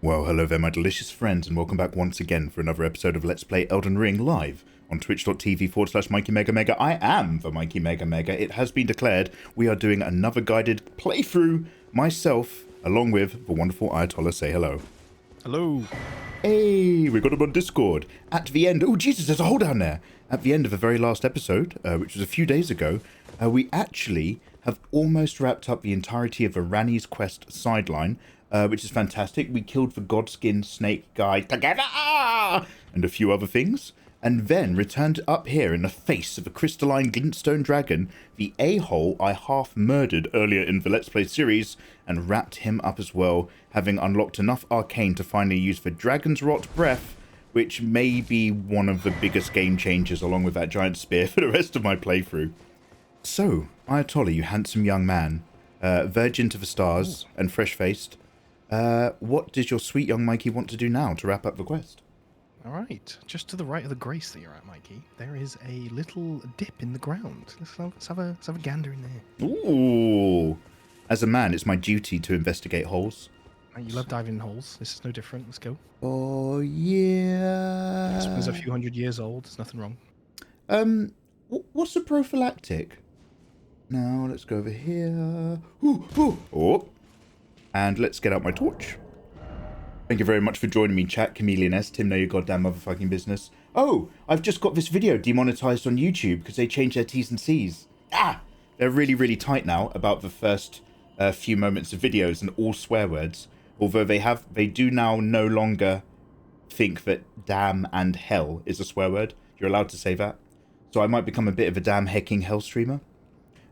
Well, hello there, my delicious friends, and welcome back once again for another episode of Let's Play Elden Ring live on twitch.tv/Mikeymegamega. I am the Mikeymegamega. It has been declared we are doing another guided playthrough, myself, along with the wonderful Ayatollah. Say hello. Hello. Hey, we got him on Discord. At the end, oh Jesus, there's a hole down there. At the end of the very last episode, which was a few days ago, we actually have almost wrapped up the entirety of the Rani's Quest sideline, which is fantastic. We killed the Godskin Snake guy together, and a few other things, and then returned up here in the face of a crystalline glintstone dragon, the a-hole I half murdered earlier in the Let's Play series, and wrapped him up as well, having unlocked enough arcane to finally use the Dragon's Rot Breath, which may be one of the biggest game changers along with that giant spear for the rest of my playthrough. So, Ayatollah, you handsome young man, virgin to the stars and fresh-faced, what does your sweet young Mikey want to do now to wrap up the quest? All right, just to the right of the grace that you're at, Mikey, there is a little dip in the ground. Let's have a gander in there. Ooh! As a man, it's my duty to investigate holes. You love diving in holes. This is no different. Let's go. Oh, yeah. This one's a few hundred years old. There's nothing wrong. What's a prophylactic? Now, let's go over here. Ooh, ooh. Oh. And let's get out my torch. Thank you very much for joining me, chat. Chameleon S. Tim, know your goddamn motherfucking business. Oh, I've just got this video demonetized on YouTube because they changed their T's and C's. They're really, really tight now about the first few moments of videos and all swear words. Although they do now no longer think that damn and hell is a swear word. You're allowed to say that. So I might become a bit of a damn hecking hell streamer.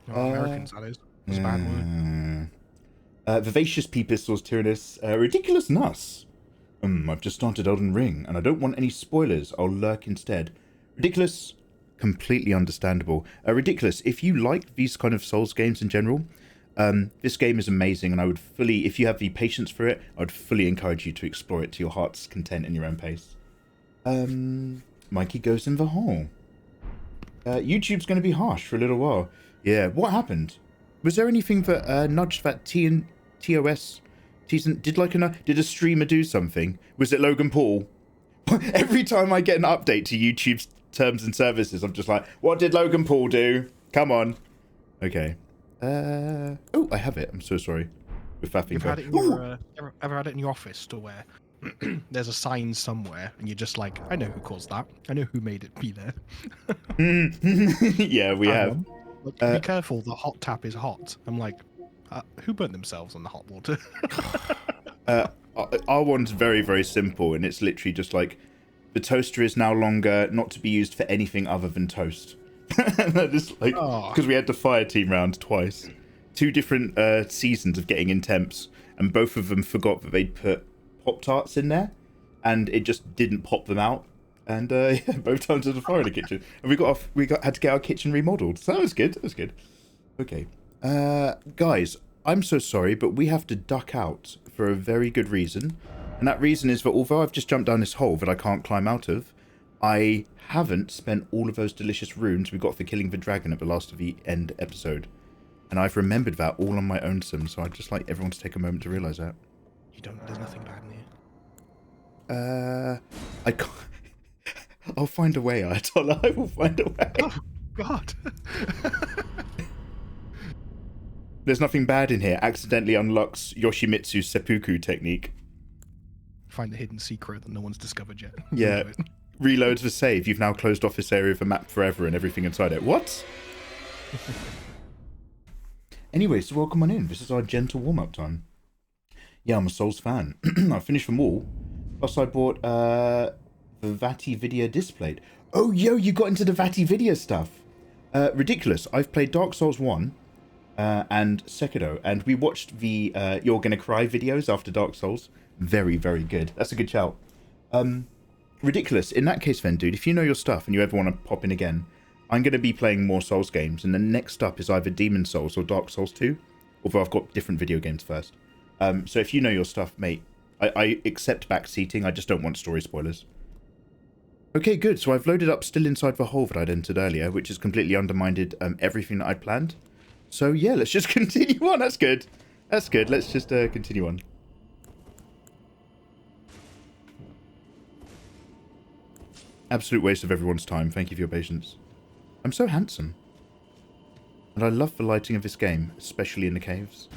Americans, that is. It's a bad word. Vivacious P Pistols, Tyrannus, ridiculous nuss. I've just started Elden Ring, and I don't want any spoilers. I'll lurk instead. Ridiculous, completely understandable. Ridiculous, if you like these kind of Souls games in general, this game is amazing, and I would fully, if you have the patience for it, I would fully encourage you to explore it to your heart's content in your own pace. Mikey goes in the hole. YouTube's going to be harsh for a little while. Yeah, what happened? Was there anything that nudged that TOS? Did a streamer do something? Was it Logan Paul? Every time I get an update to YouTube's terms and services, I'm just like, what did Logan Paul do? Come on. Okay. Oh, I have it. I'm so sorry. With that thing. Ever had it in your office to where there's a sign somewhere and you're just like, I know who caused that. I know who made it be there. Yeah, we have. Be careful, the hot tap is hot. I'm like, who burnt themselves on the hot water? Our one's very, very simple, and it's literally just like, the toaster is now longer not to be used for anything other than toast. Just like, because we had the fire team round twice. 2 different seasons of getting in temps, and both of them forgot that they'd put Pop-Tarts in there, and it just didn't pop them out. And yeah, both times there was a fire in the kitchen, and had to get our kitchen remodeled. So that was good. That was good. Okay, guys, I'm so sorry, but we have to duck out for a very good reason, and that reason is that although I've just jumped down this hole that I can't climb out of, I haven't spent all of those delicious runes we got for killing the dragon at the last of the end episode, and I've remembered that all on my own sim. So I'd just like everyone to take a moment to realise that. You don't. There's nothing bad in here. I can't. I'll find a way, Ayatollah. I will find a way. Oh, God. There's nothing bad in here. Accidentally unlocks Yoshimitsu's seppuku technique. Find the hidden secret that no one's discovered yet. Yeah. Reloads the save. You've now closed off this area of the map forever and everything inside it. What? Anyway, so welcome on in. This is our gentle warm-up time. Yeah, I'm a Souls fan. I finished them all. Plus I bought the Vati Video Displayed. Oh, yo, you got into the Vati Video stuff. Ridiculous. I've played Dark Souls 1 and Sekiro, and we watched the You're Gonna Cry videos after Dark Souls. Very, very good. That's a good shout. Ridiculous. In that case then, dude, if you know your stuff and you ever want to pop in again, I'm going to be playing more Souls games, and the next up is either Demon Souls or Dark Souls 2, although I've got different video games first. So if you know your stuff, mate, I accept backseating, I just don't want story spoilers. Okay, good. So I've loaded up still inside the hole that I'd entered earlier, which has completely undermined everything that I'd planned. So yeah, let's just continue on. That's good. That's good. Let's just continue on. Absolute waste of everyone's time. Thank you for your patience. I'm so handsome. And I love the lighting of this game, especially in the caves.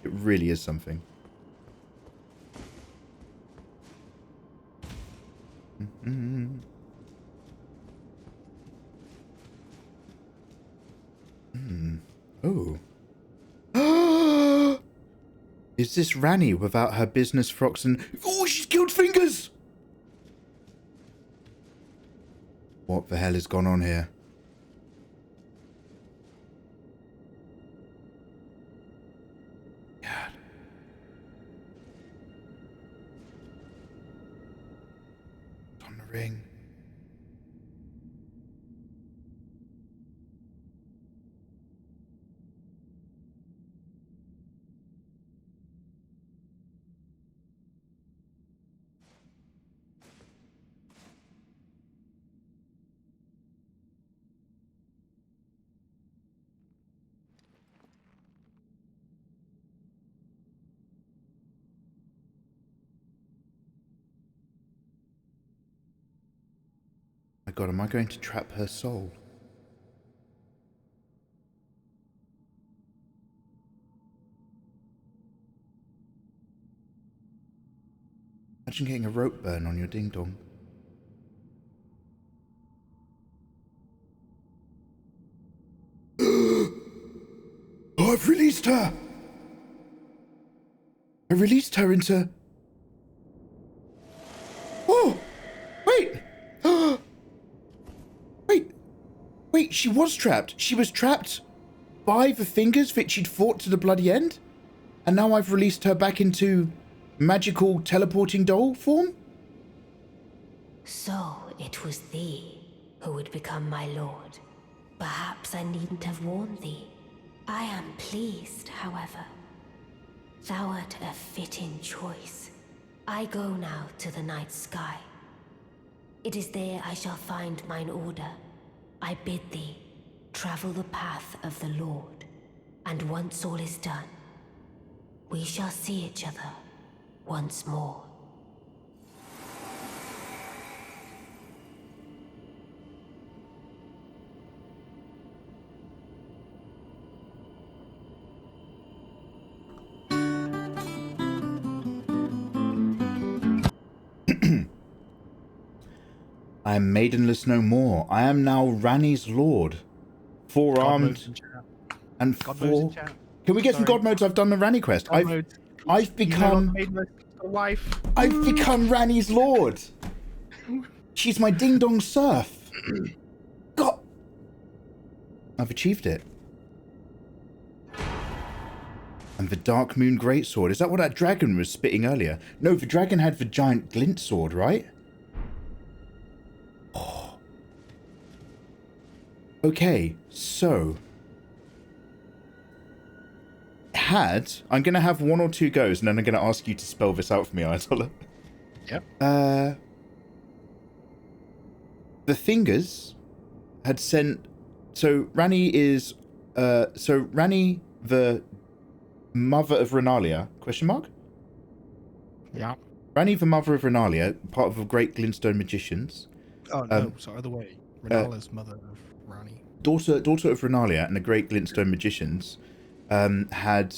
It really is something. Oh. Is this Ranni without her business frocks and... Oh, she's killed Fingers! What the hell has gone on here? God. It's on the ring. My God, am I going to trap her soul? Imagine getting a rope burn on your ding-dong. Oh, I've released her! I released her into... Oh! Wait! Wait, she was trapped. She was trapped by the fingers that she'd fought to the bloody end? And now I've released her back into magical teleporting doll form? So it was thee who would become my lord. Perhaps I needn't have warned thee. I am pleased, however. Thou art a fitting choice. I go now to the night sky. It is there I shall find mine order. I bid thee travel the path of the Lord, and once all is done, we shall see each other once more. I am maidenless no more. I am now Ranni's lord. Four-armed and four... Can we get some god modes? I've done the Ranni quest. I've become... wife. I've become Ranni's lord. She's my ding-dong serf. God. I've achieved it. And the Dark Moon Greatsword. Is that what that dragon was spitting earlier? No, the dragon had the giant glint sword, right? Oh. Okay, so... I'm going to have one or two goes, and then I'm going to ask you to spell this out for me, Ayatollah. Yep. The Fingers had sent... So, Ranni is... Ranni, the mother of Renalia, question mark? Yeah. Ranni, the mother of Renalia, part of the Great Glintstone Magicians. Oh, no, sorry, other way. Renala's mother of Ranni. Daughter of Renalia and the Great Glintstone Magicians had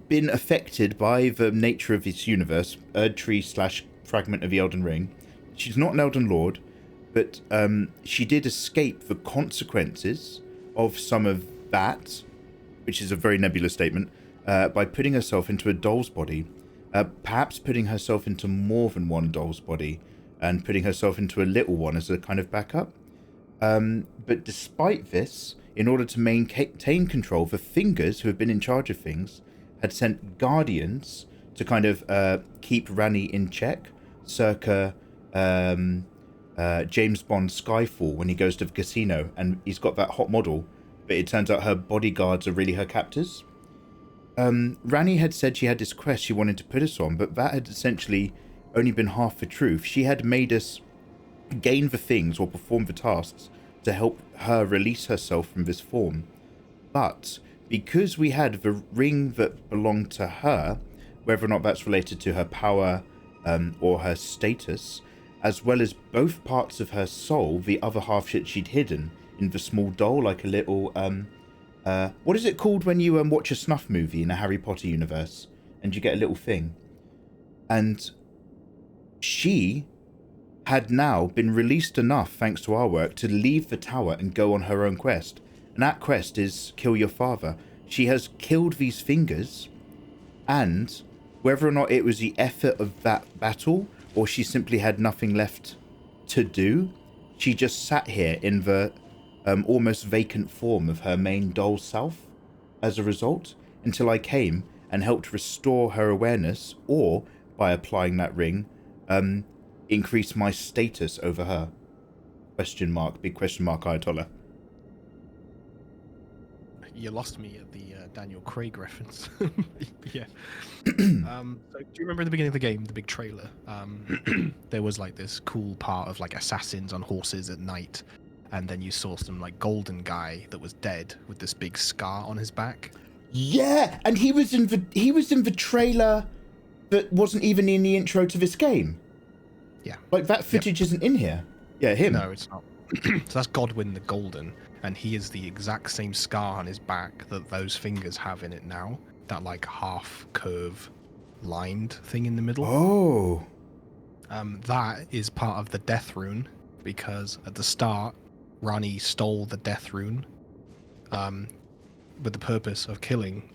been affected by the nature of this universe, Erdtree / fragment of the Elden Ring. She's not an Elden Lord, but she did escape the consequences of some of that, which is a very nebulous statement, by putting herself into a doll's body, perhaps putting herself into more than one doll's body, and putting herself into a little one as a kind of backup. But despite this, in order to maintain control, the Fingers, who have been in charge of things, had sent guardians to kind of keep Ranni in check, circa James Bond Skyfall, when he goes to the casino and he's got that hot model, but it turns out her bodyguards are really her captors. Ranni had said she had this quest she wanted to put us on, but that had essentially only been half the truth. She had made us gain the things or perform the tasks to help her release herself from this form. But because we had the ring that belonged to her, whether or not that's related to her power, or her status, as well as both parts of her soul, the other half that she'd hidden in the small doll, like a little, what is it called when you watch a snuff movie in a Harry Potter universe, and you get a little thing? And she had now been released enough, thanks to our work, to leave the tower and go on her own quest. And that quest is kill your father. She has killed these fingers, and whether or not it was the effort of that battle, or she simply had nothing left to do, she just sat here in the almost vacant form of her main doll self as a result, until I came and helped restore her awareness, or, by applying that ring, increase my status over her. Question mark, big question mark, Ayatollah. You lost me at the Daniel Craig reference. Yeah. So do you remember in the beginning of the game, the big trailer? There was like this cool part of like assassins on horses at night, and then you saw some like golden guy that was dead with this big scar on his back. Yeah, and he was in the trailer that wasn't even in the intro to this game. Yeah. Like that footage isn't in here. Yeah, him. No, it's not. So that's Godwyn the Golden, and he is the exact same scar on his back that those fingers have in it now. That like half curve lined thing in the middle. Oh. That is part of the death rune, because at the start, Rani stole the death rune with the purpose of killing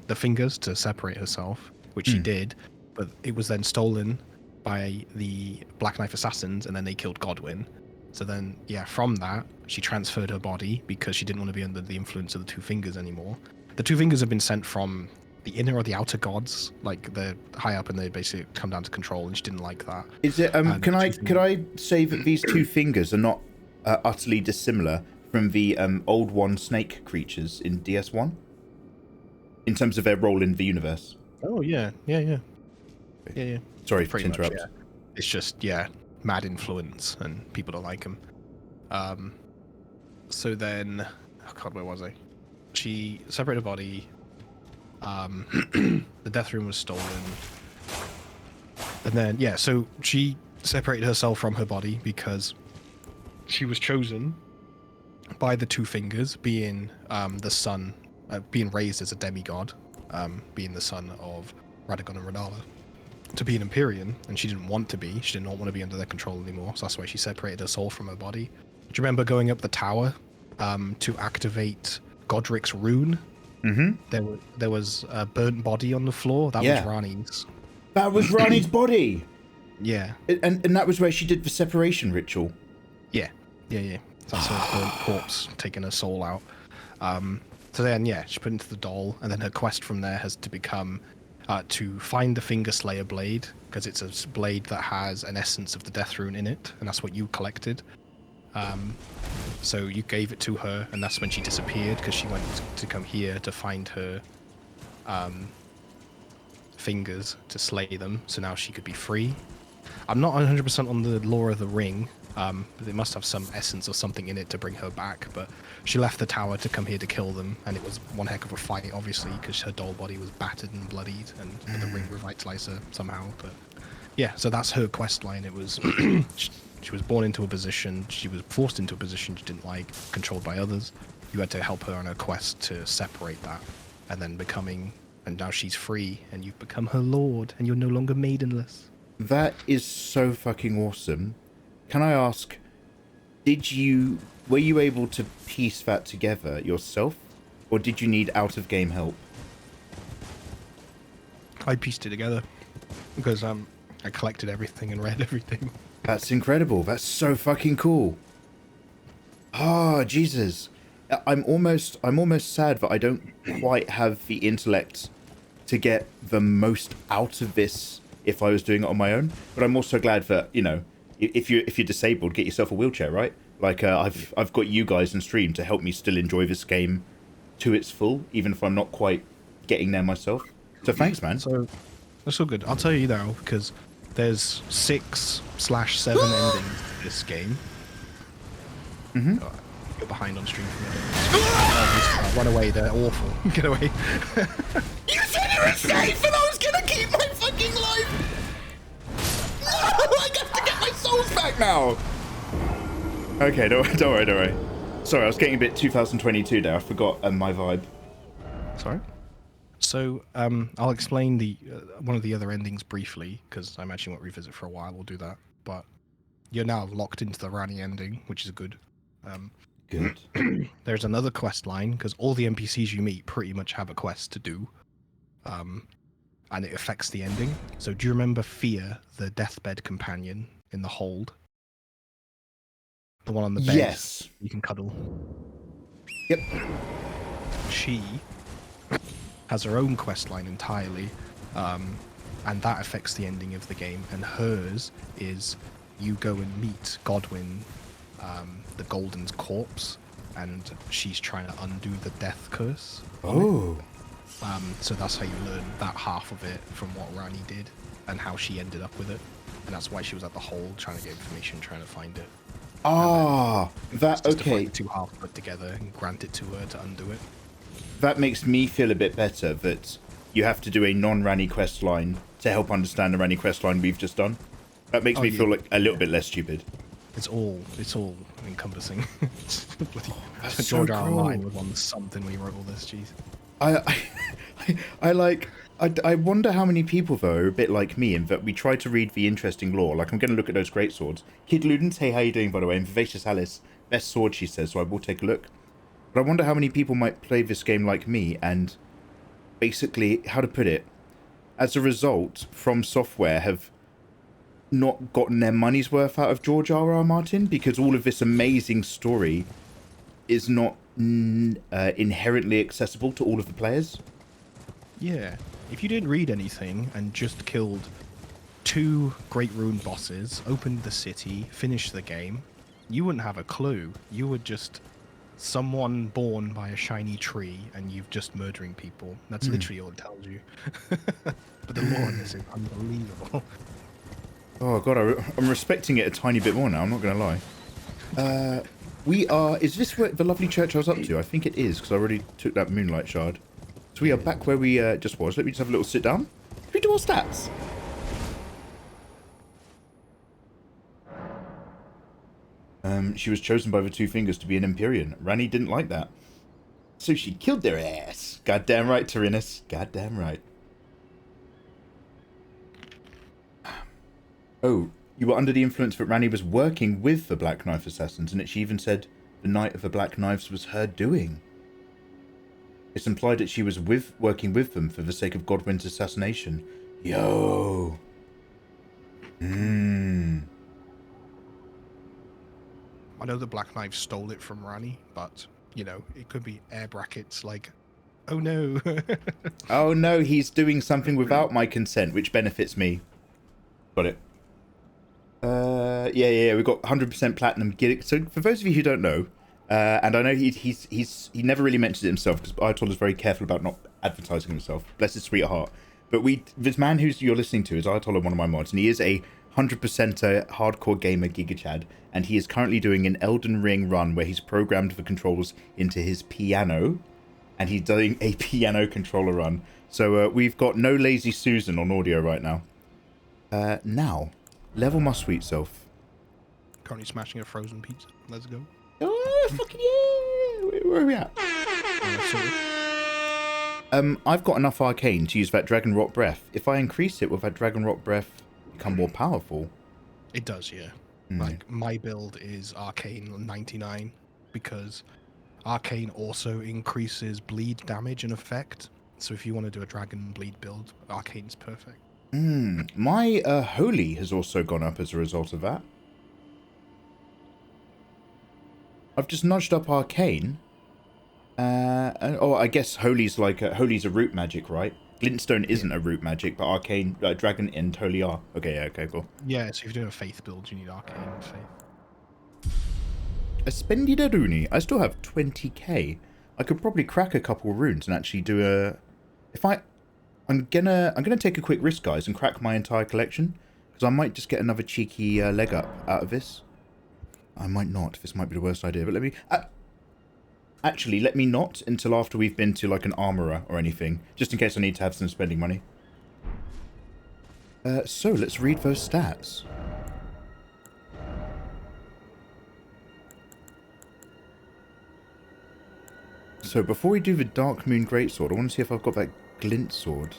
the fingers to separate herself, which she did, but it was then stolen by the Black Knife assassins, and then they killed Godwyn. So then, yeah, from that, she transferred her body because she didn't want to be under the influence of the two fingers anymore. The two fingers have been sent from the inner or the outer gods, like they're high up and they basically come down to control, and she didn't like that. Is it? Can I say that these two fingers are not utterly dissimilar from the old one snake creatures in DS1 in terms of their role in the universe? Oh yeah. Sorry Pretty to much, interrupt. yeah. It's just mad influence, and people don't like him. So then, oh god, where was I? She separated her body. The death rune was stolen, and then so she separated herself from her body because she was chosen by the two fingers, being the son, being raised as a demigod, being the son of Radagon and Radala, to be an Empyrean, and she didn't want to be. She did not want to be under their control anymore, so that's why she separated her soul from her body. Do you remember going up the tower to activate Godric's rune? Mm-hmm. There was a burnt body on the floor. That was Rani's. That was Rani's body. Yeah. And that was where she did the separation ritual. Yeah. So that's her burnt corpse taking her soul out. So then, she put into the doll, and then her quest from there has to become to find the Finger Slayer blade, because it's a blade that has an essence of the Death Rune in it, and that's what you collected. So you gave it to her, and that's when she disappeared, because she went to come here to find her fingers to slay them, so now she could be free. I'm not 100% on the lore of the ring, but it must have some essence or something in it to bring her back, but she left the tower to come here to kill them, and it was one heck of a fight, obviously, because her doll body was battered and bloodied, and the ring revitalized her somehow. But yeah, so that's her quest line. It was she was born into a position, she was forced into a position she didn't like, controlled by others. You had to help her on her quest to separate that, and then and now she's free, and you've become her lord, and you're no longer maidenless. That is so fucking awesome. Can I ask, were you able to piece that together yourself, or did you need out-of-game help? I pieced it together, because I collected everything and read everything. That's incredible. That's so fucking cool. Oh, Jesus. I'm almost sad that I don't quite have the intellect to get the most out of this if I was doing it on my own. But I'm also glad that, if you're disabled, get yourself a wheelchair, right? Like I've got you guys in stream to help me still enjoy this game to its full, even if I'm not quite getting there myself. So thanks, man. So that's all good. I'll tell you though, because there's 6/7 endings to this game. Mm-hmm. You're behind on stream for me. Run away, they're awful. Get away. You said you were safe and I was gonna keep my fucking life! now. Okay, don't worry. Sorry, I was getting a bit 2022 there. I forgot my vibe. Sorry. So I'll explain the one of the other endings briefly, because I imagine you won't revisit for a while. We'll do that. But you're now locked into the Rani ending, which is good. Good. There's another quest line, because all the NPCs you meet pretty much have a quest to do. And it affects the ending. So do you remember Fear, the deathbed companion in the hold? The one on the bed Yes. you can cuddle. Yep. She has her own quest line entirely, and that affects the ending of the game. And hers is you go and meet Godwyn, the Golden's corpse, and she's trying to undo the death curse. Oh. So that's how you learn that half of it from what Rani did and how she ended up with it. And that's why she was at the hold trying to get information, trying to find it. Ah, that Just to okay. find the two halves put together and grant it to her to undo it. That makes me feel a bit better that you have to do a non-Rani quest line to help understand the Rani quest line we've just done. That makes me feel like a little bit less stupid. It's all encompassing. That's George so R. R. cool. Martin was on something when he wrote all this. Jeez. I wonder how many people though are a bit like me in that we try to read the interesting lore. Like I'm going to look at those great swords. Kid Ludens, hey, how you doing by the way? And Vivacious Alice, best sword she says. So I will take a look. But I wonder how many people might play this game like me and basically, how to put it, as a result, FromSoftware have not gotten their money's worth out of George R. R. Martin because all of this amazing story is not inherently accessible to all of the players. Yeah. If you didn't read anything and just killed 2 Great Rune bosses, opened the city, finished the game, you wouldn't have a clue. You would just someone born by a shiny tree and you've just murdering people. That's literally all it tells you. But the lore in this is unbelievable. Oh god, I'm respecting it a tiny bit more now, I'm not going to lie. We are... Is this where the lovely church I was up to? I think it is, because I already took that moonlight shard. So we are back where we just was. Let me just have a little sit down. Should we do our stats? She was chosen by the Two Fingers to be an Empyrean. Rani didn't like that. So she killed their ass. Goddamn right, Tyrannus. Goddamn right. Oh, you were under the influence that Rani was working with the Black Knife Assassins, and that she even said the Night of the Black Knives was her doing. It's implied that she was working with them for the sake of Godwyn's assassination. Yo. I know the Black Knife stole it from Rani, but, you know, it could be air brackets like, oh no. Oh no, he's doing something without my consent, which benefits me. Got it. Yeah, we got 100% platinum. So for those of you who don't know, and I know he never really mentions it himself because Ayatollah is very careful about not advertising himself. Bless his sweetheart. But this man you're listening to is Ayatollah, one of my mods, and he is a 100% hardcore gamer gigachad, and he is currently doing an Elden Ring run where he's programmed the controls into his piano, and he's doing a piano controller run. So we've got no Lazy Susan on audio right now. Now, level my sweet self. Currently smashing a frozen pizza. Let's go. Oh, fucking yeah! Where are we at? I've got enough arcane to use that Dragon Rot Breath. If I increase it, will that Dragon Rot Breath become more powerful? It does, yeah. Like, my build is Arcane 99, because Arcane also increases bleed damage and effect. So if you want to do a Dragon Bleed build, Arcane's perfect. My Holy has also gone up as a result of that. I've just nudged up Arcane. I guess Holy's like Holy's a root magic, right? Glintstone isn't a root magic, but Arcane, Dragon and Holy are. Okay, yeah, okay, cool. Yeah, so if you're doing a Faith build, you need Arcane and Faith. A Spendida Rooney. I still have 20k. I could probably crack a couple runes and actually do a... I'm gonna take a quick risk, guys, and crack my entire collection, because I might just get another cheeky leg up out of this. I might not. This might be the worst idea, but let me... Actually, let me not until after we've been to, like, an armorer or anything, just in case I need to have some spending money. So, let's read those stats. So before we do the Dark Moon Greatsword, I want to see if I've got that glint sword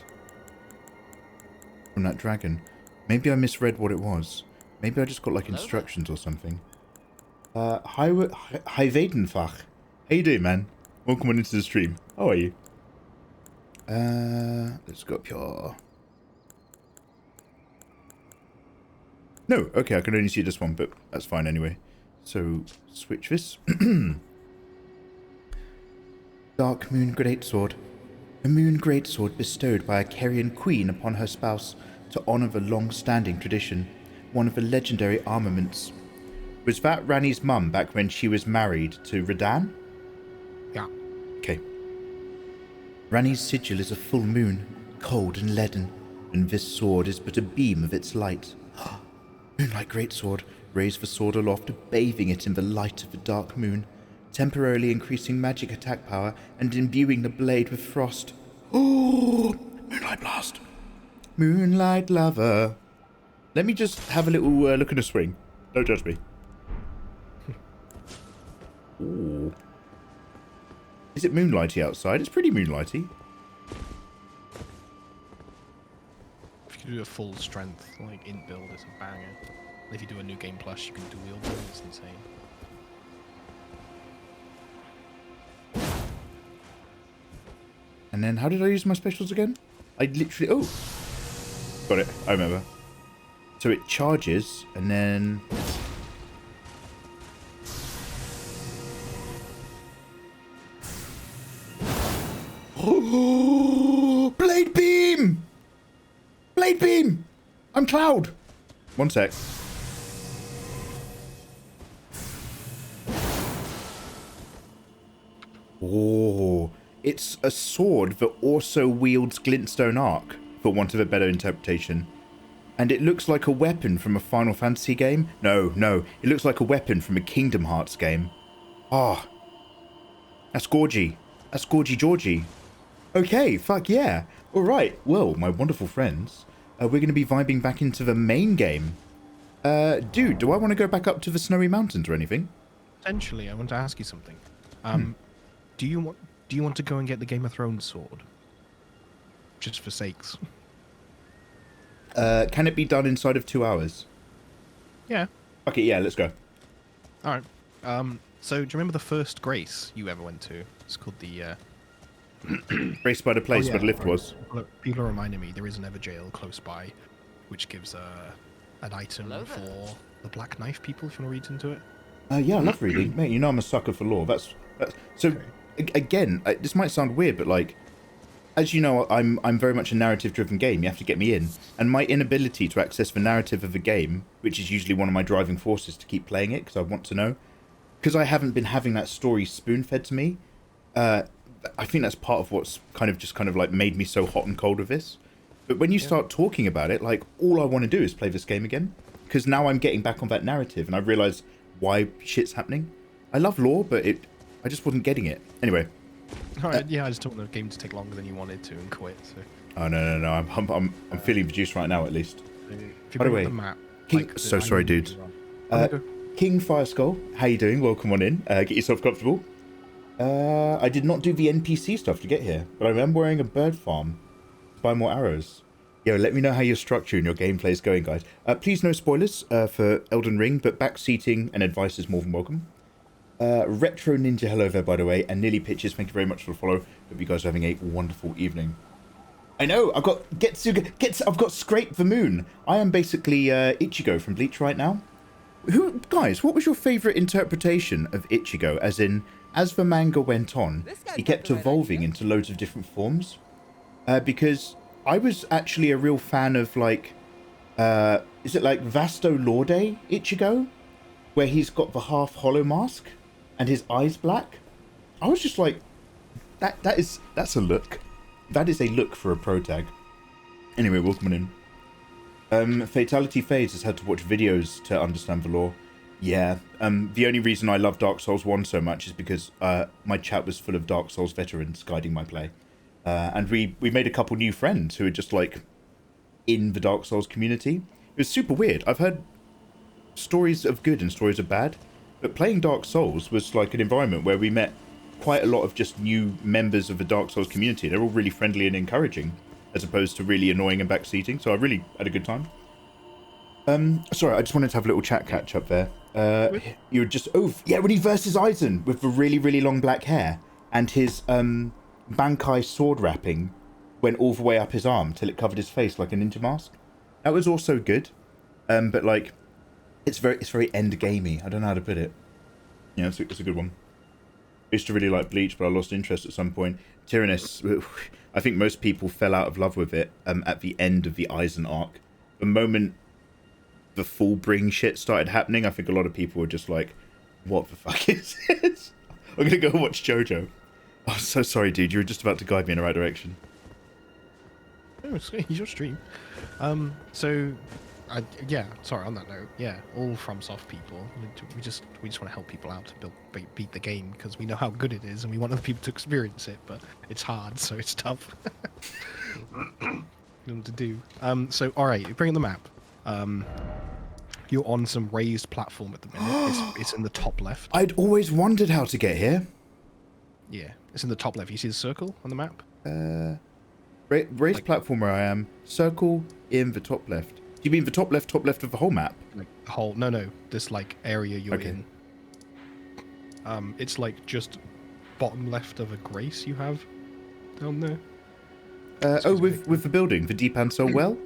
from that dragon. Maybe I misread what it was. Maybe I just got like instructions or something. Hi Vadenfach. How you doing, man? Welcome on into the stream. How are you? Let's go up here. No, okay, I can only see this one, but that's fine anyway. So, switch this. Dark Moon Greatsword. A moon greatsword bestowed by a Carian queen upon her spouse to honor the long-standing tradition, one of the legendary armaments. Was that Rani's mum back when she was married to Radan? Yeah. Okay. Rani's sigil is a full moon, cold and leaden, and this sword is but a beam of its light. Moonlight greatsword, raise the sword aloft, bathing it in the light of the dark moon, temporarily increasing magic attack power and imbuing the blade with frost. Oh, Moonlight Blast. Moonlight Lover. Let me just have a little look at a swing. Don't judge me. Ooh. Is it moonlighty outside? It's pretty moonlighty. If you do a full strength, like, int build, it's a banger. If you do a new game plus, you can do wheel build, it's insane. And then how did I use my specials again? I literally... Oh! Got it. I remember. So it charges, and then... Oh! Blade Beam! Blade Beam! I'm Cloud! One sec. Oh... It's a sword that also wields glintstone arc, for want of a better interpretation. And it looks like a weapon from a Final Fantasy game. No, it looks like a weapon from a Kingdom Hearts game. Ah. That's gorgy. That's gorgy Georgie. Okay, fuck yeah. Alright, well, my wonderful friends, we're going to be vibing back into the main game. Dude, do I want to go back up to the Snowy Mountains or anything? Potentially, I want to ask you something. Do you want to go and get the Game of Thrones sword? Just for sakes. Can it be done inside of 2 hours? Yeah. Okay, yeah, let's go. Alright. So, do you remember the first Grace you ever went to? It's called the... Raced by the place where the lift was. People are reminding me there is an Everjail close by, which gives an item for the Black Knife people, if you want to read into it. Yeah, I love reading. Mate, you know I'm a sucker for lore. That's so... Okay. Again, this might sound weird, but like, as you know, I'm very much a narrative-driven game. You have to get me in, and my inability to access the narrative of a game, which is usually one of my driving forces to keep playing it, because I want to know, because I haven't been having that story spoon-fed to me. I think that's part of what's kind of like made me so hot and cold with this. But when you start talking about it, like, all I want to do is play this game again, because now I'm getting back on that narrative, and I realise why shit's happening. I love lore, but I just wasn't getting it. Anyway. Yeah, I just don't want the game to take longer than you wanted to and quit. So. Oh no! I'm feeling the juice right now, at least. By the way, the map, King. like, so sorry, dude. King Fireskull, how you doing? Welcome on in. Get yourself comfortable. I did not do the NPC stuff to get here, but I remember wearing a bird farm to buy more arrows. Yo, let me know how your structure and your gameplay is going, guys. Please no spoilers for Elden Ring, but backseating and advice is more than welcome. Retro Ninja, hello there, by the way, and Nearly Pitches, thank you very much for the follow. Hope you guys are having a wonderful evening. I know, I've got I've got Scrape the Moon. I am basically Ichigo from Bleach right now. Guys, what was your favourite interpretation of Ichigo? As in, as the manga went on, he kept evolving into loads of different forms. Because I was actually a real fan of, like, is it like Vasto Lorde Ichigo? Where he's got the half hollow mask and his eyes black. I was just like, that's a look. That is a look for a pro tag. Anyway, welcome in. Fatality Phase has had to watch videos to understand the lore. Yeah. The only reason I love Dark Souls 1 so much is because my chat was full of Dark Souls veterans guiding my play. And we made a couple new friends who are just like in the Dark Souls community. It was super weird. I've heard stories of good and stories of bad, but playing Dark Souls was like an environment where we met quite a lot of just new members of the Dark Souls community. They're all really friendly and encouraging, as opposed to really annoying and backseating. So I really had a good time. Sorry, I just wanted to have a little chat catch up there. You were just when he versus Aizen with the really, really long black hair, and his Bankai sword wrapping went all the way up his arm till it covered his face like a ninja mask. That was also good. But like, it's very end gamey. I don't know how to put it. Yeah, it's a good one. I used to really like Bleach, but I lost interest at some point. Tyrannus, I think most people fell out of love with it at the end of the Aizen arc. The moment the full bring shit started happening, I think a lot of people were just like, what the fuck is this? I'm gonna go watch JoJo. Oh, so sorry, dude. You were just about to guide me in the right direction. Oh, it's your stream. Yeah, sorry, on that note, yeah, all FromSoft people, we just want to help people out to beat the game, because we know how good it is and we want other people to experience it, but it's hard, so it's tough. What to do. So, alright, bring in the map. You're on some raised platform at the minute. It's in the top left. I'd always wondered how to get here. Yeah, it's in the top left. You see the circle on the map? Raised platform where I am. Circle in the top left. Do you mean the top left of the whole map? Like the whole? No. This like area you're in. It's like just bottom left of a grace you have down there. With the building, the Deep and Soul Well.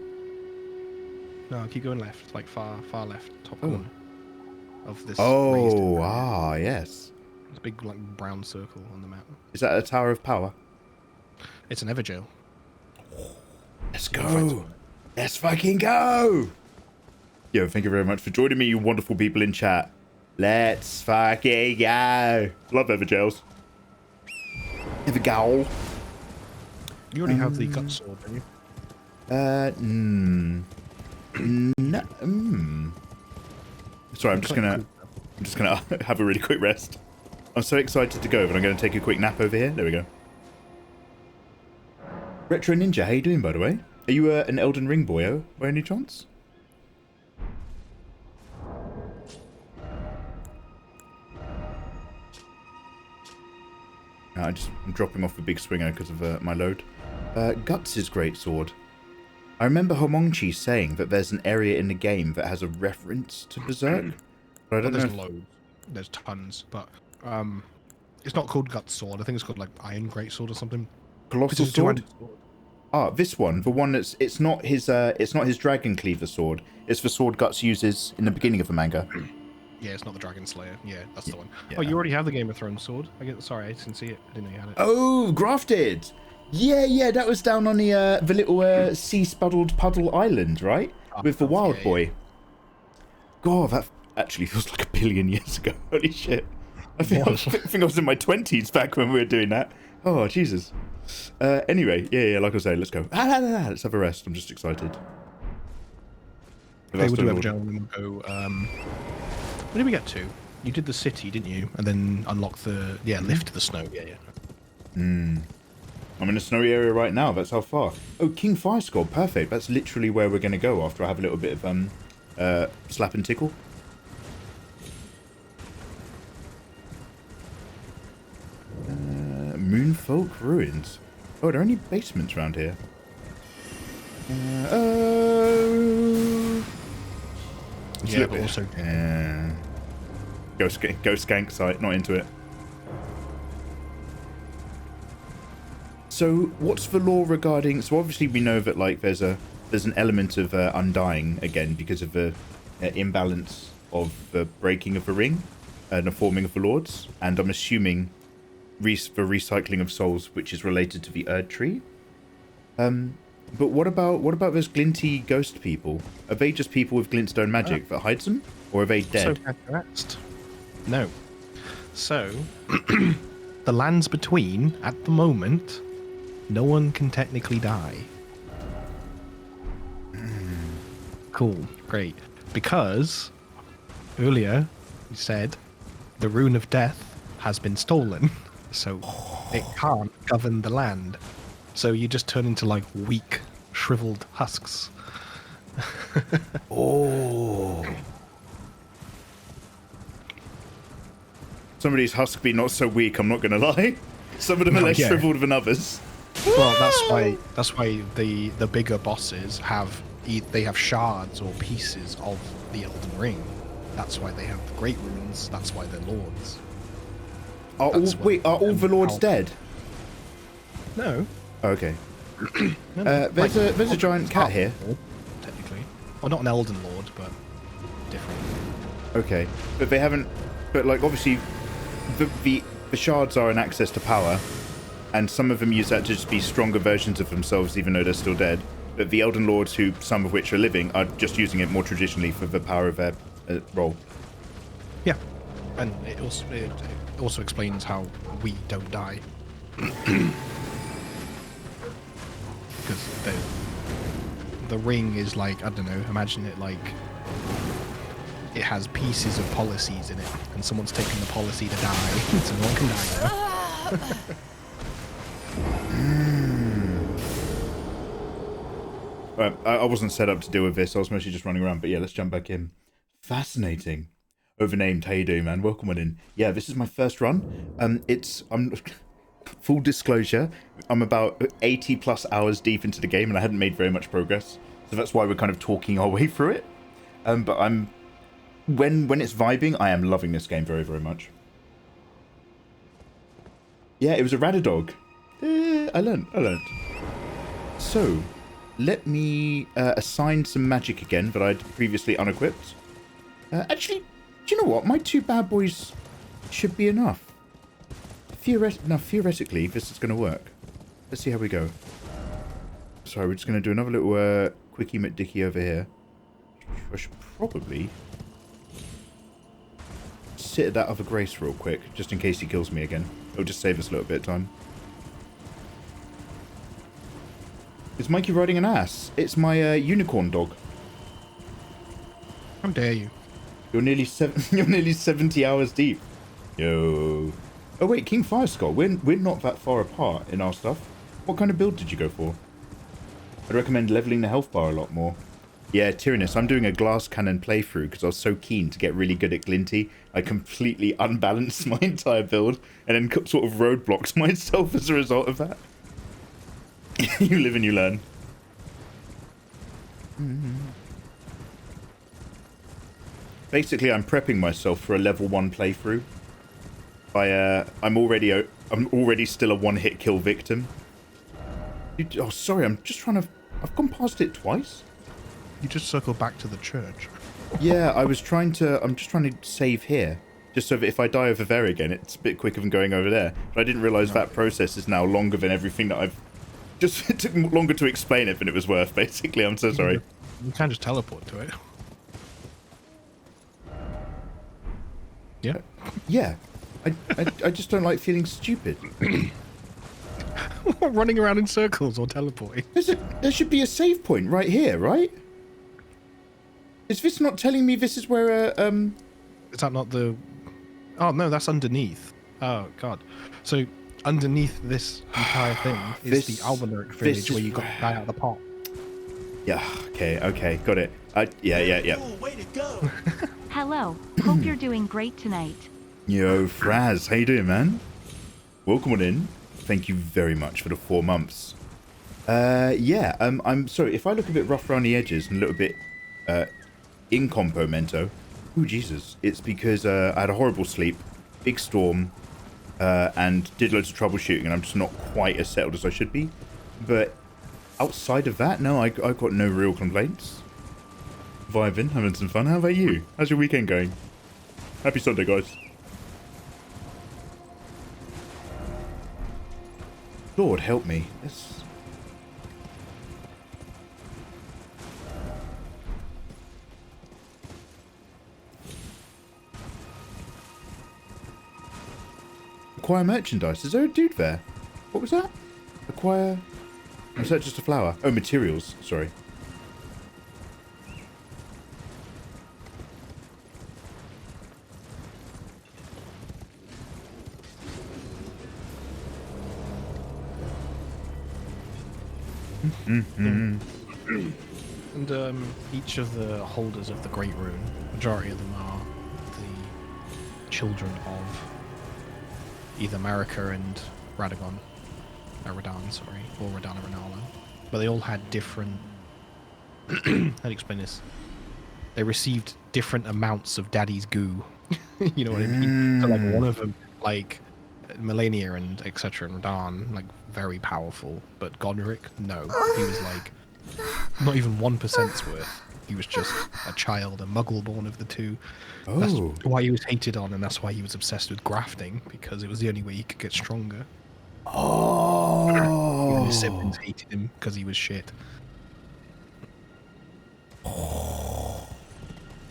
No, keep going left, like far left, top corner of this. Oh, yes. It's a big like brown circle on the map. Is that a Tower of Power? It's an Everjail. Let's go. Let's fucking go. Yo, thank you very much for joining me, you wonderful people in chat. Let's fucking go. Love Everjails. Evergaol. You already have the gut sword, don't you? No. Sorry, I'm just gonna have a really quick rest. I'm so excited to go, but I'm gonna take a quick nap over here. There we go. Retro Ninja, how you doing, by the way? Are you an Elden Ring boyo, by any chance? I'm dropping off the big swinger because of my load. Guts' great sword. I remember Homongchi saying that there's an area in the game that has a reference to Berserk. But I don't know. There's loads. There's tons, but it's not called Gut Sword. I think it's called like Iron Great Sword or something. Colossal Sword? Ah, this one, the one that's it's not his Dragon Cleaver sword. It's the sword Guts uses in the beginning of the manga. Yeah, it's not the Dragon Slayer. Yeah, that's the one. Yeah. Oh, you already have the Game of Thrones sword. Sorry, I didn't see it. I didn't know you had it. Oh, grafted. Yeah, that was down on the little sea-spuddled puddle island, right? With the wild boy. God, that actually feels like a billion years ago. Holy shit. I think I was in my 20s back when we were doing that. Oh, Jesus. Anyway, yeah, like I say, let's go. Let's have a rest. I'm just excited. Hey, we'll do gentlemen. We'll go, where did we get to? You did the city, didn't you? And then unlock the, lift to the snow. Yeah. I'm in a snowy area right now. That's how far. Oh, King Fire Skull. Perfect. That's literally where we're going to go after I have a little bit of slap and tickle. Moonfolk Ruins. Oh, are there any basements around here? Yeah, but also... Go skank site. Not into it. So, what's the law regarding... So, obviously, we know that, like, there's an element of undying, again, because of the imbalance of the breaking of the ring and the forming of the lords. And I'm assuming the recycling of souls, which is related to the Erdtree. But what about those glinty ghost people? Are they just people with glintstone magic that hides them? Or are they dead? No. So, the lands between, at the moment... No one can technically die. Cool, great. Because earlier you said the rune of death has been stolen, so it can't govern the land. So you just turn into like weak, shriveled husks. Some of these husk be not so weak, I'm not going to lie. Some of them are less shriveled than others. Well, that's why the bigger bosses have shards or pieces of the Elden Ring. That's why they have the great runes. That's why they're lords. Are all the lords dead? No. Oh, okay. There's a giant cat here. Technically, well, not an Elden Lord, but different. Okay, but they haven't. But like, obviously, the shards are an access to power, and some of them use that to just be stronger versions of themselves, even though they're still dead. But the Elden Lords, who some of which are living, are just using it more traditionally for the power of their role. Yeah, and it also explains how we don't die. Because the ring is like, I don't know, imagine it like it has pieces of policies in it, and someone's taking the policy to die, so no one can die now. Right, I wasn't set up to deal with this. I was mostly just running around. But yeah, let's jump back in. Fascinating. Overnamed. How you doing, man? Welcome on in. Yeah, this is my first run. I'm full disclosure. I'm about 80 plus hours deep into the game, and I hadn't made very much progress. So that's why we're kind of talking our way through it. But when it's vibing, I am loving this game very, very much. Yeah, it was a Radadog. I learned. So, let me assign some magic again that I'd previously unequipped. Actually, do you know what? My 2 bad boys should be enough. Theoretically, this is going to work. Let's see how we go. Sorry, we're just going to do another little quickie McDicky over here. I should probably sit at that other grace real quick, just in case he kills me again. It'll just save us a little bit of time. Is Mikey riding an ass? It's my unicorn dog. How dare you? You're nearly 70 hours deep. Yo. Oh wait, King Fireskull. We're not that far apart in our stuff. What kind of build did you go for? I'd recommend leveling the health bar a lot more. Yeah, Tyrannus, I'm doing a glass cannon playthrough because I was so keen to get really good at Glinty. I completely unbalanced my entire build and then sort of roadblocks myself as a result of that. You live and you learn. Basically, I'm prepping myself for a level 1 playthrough. I'm already still a one-hit kill victim. Oh, sorry, I'm just trying to... I've gone past it twice. You just circle back to the church. Yeah, I'm just trying to save here. Just so that if I die over there again, it's a bit quicker than going over there. But I didn't realise that process is now longer than everything that I've... Just, it took longer to explain it than it was worth, basically. I'm so sorry. You can just teleport to it. Yeah? Yeah. I just don't like feeling stupid. Running around in circles or teleporting. There should be a save point right here, right? Is this not telling me this is where Is that not the... Oh, no, that's underneath. Oh, God. So, underneath this entire thing is the Albanauric village where you got the guy out of the pot. Yeah, okay, got it. Yeah. Cool, way to go. Hello, hope you're doing great tonight. Yo, Fraz, how you doing, man? Welcome on in. Thank you very much for the 4 months. I'm sorry, if I look a bit rough around the edges and a little bit incompomento, oh Jesus, it's because I had a horrible sleep, big storm, and did loads of troubleshooting, and I'm just not quite as settled as I should be. But outside of that, no, I got no real complaints. Vibing, having some fun. How about you? How's your weekend going? Happy Sunday, guys. Lord, help me. Yes. Acquire merchandise. Is there a dude there? What was that? Acquire... Was that just a flower? Oh, materials. Sorry. And each of the holders of the Great Rune, majority of them are the children of either Marika and Radagon, Radan, sorry, or Radana Renala. But they all had different. How do you explain this? They received different amounts of Daddy's goo. You know what I mean? So like one of them, like Melania and etc. and Radan, like very powerful, but Godric, no, he was like not even 1%'s worth. He was just a child, a muggle born of the two. Oh. That's why he was hated on, and that's why he was obsessed with grafting, because it was the only way he could get stronger. Oh. Even his siblings hated him because he was shit.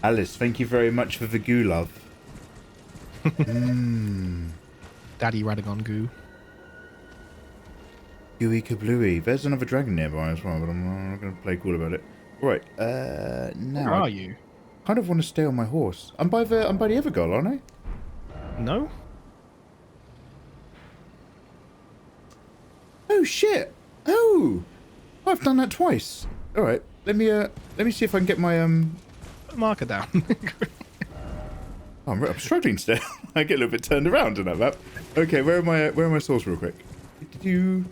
Alice, thank you very much for the goo, love. Daddy Radagon goo. Gooey kablooey. There's another dragon nearby as well, but I'm not going to play cool about it. Right, now Where are you? I kind of want to stay on my horse. I'm by the Evergoal, aren't I? No? Oh shit! Oh, I've done that twice. All right, let me see if I can get my Marker down. Oh, I'm struggling still. I get a little bit turned around in that map. Okay, where are my souls real quick? Did you?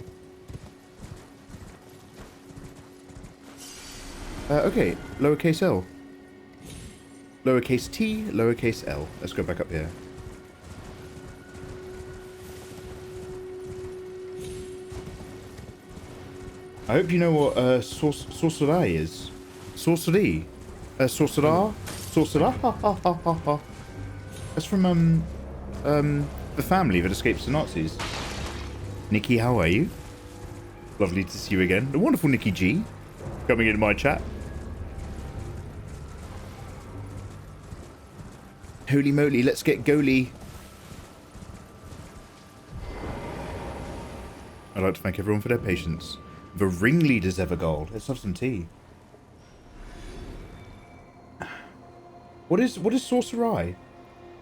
Okay, lowercase l. Lowercase t, lowercase l. Let's go back up here. I hope you know what sorcery is. Sorcery. Sorcerer. Sorcerer. That's from the family that escapes the Nazis. Nikki, how are you? Lovely to see you again. The wonderful Nikki G coming into my chat. Holy moly, let's get goalie. I'd like to thank everyone for their patience. The ringleaders Evergold. Let's have some tea. What is sorcery?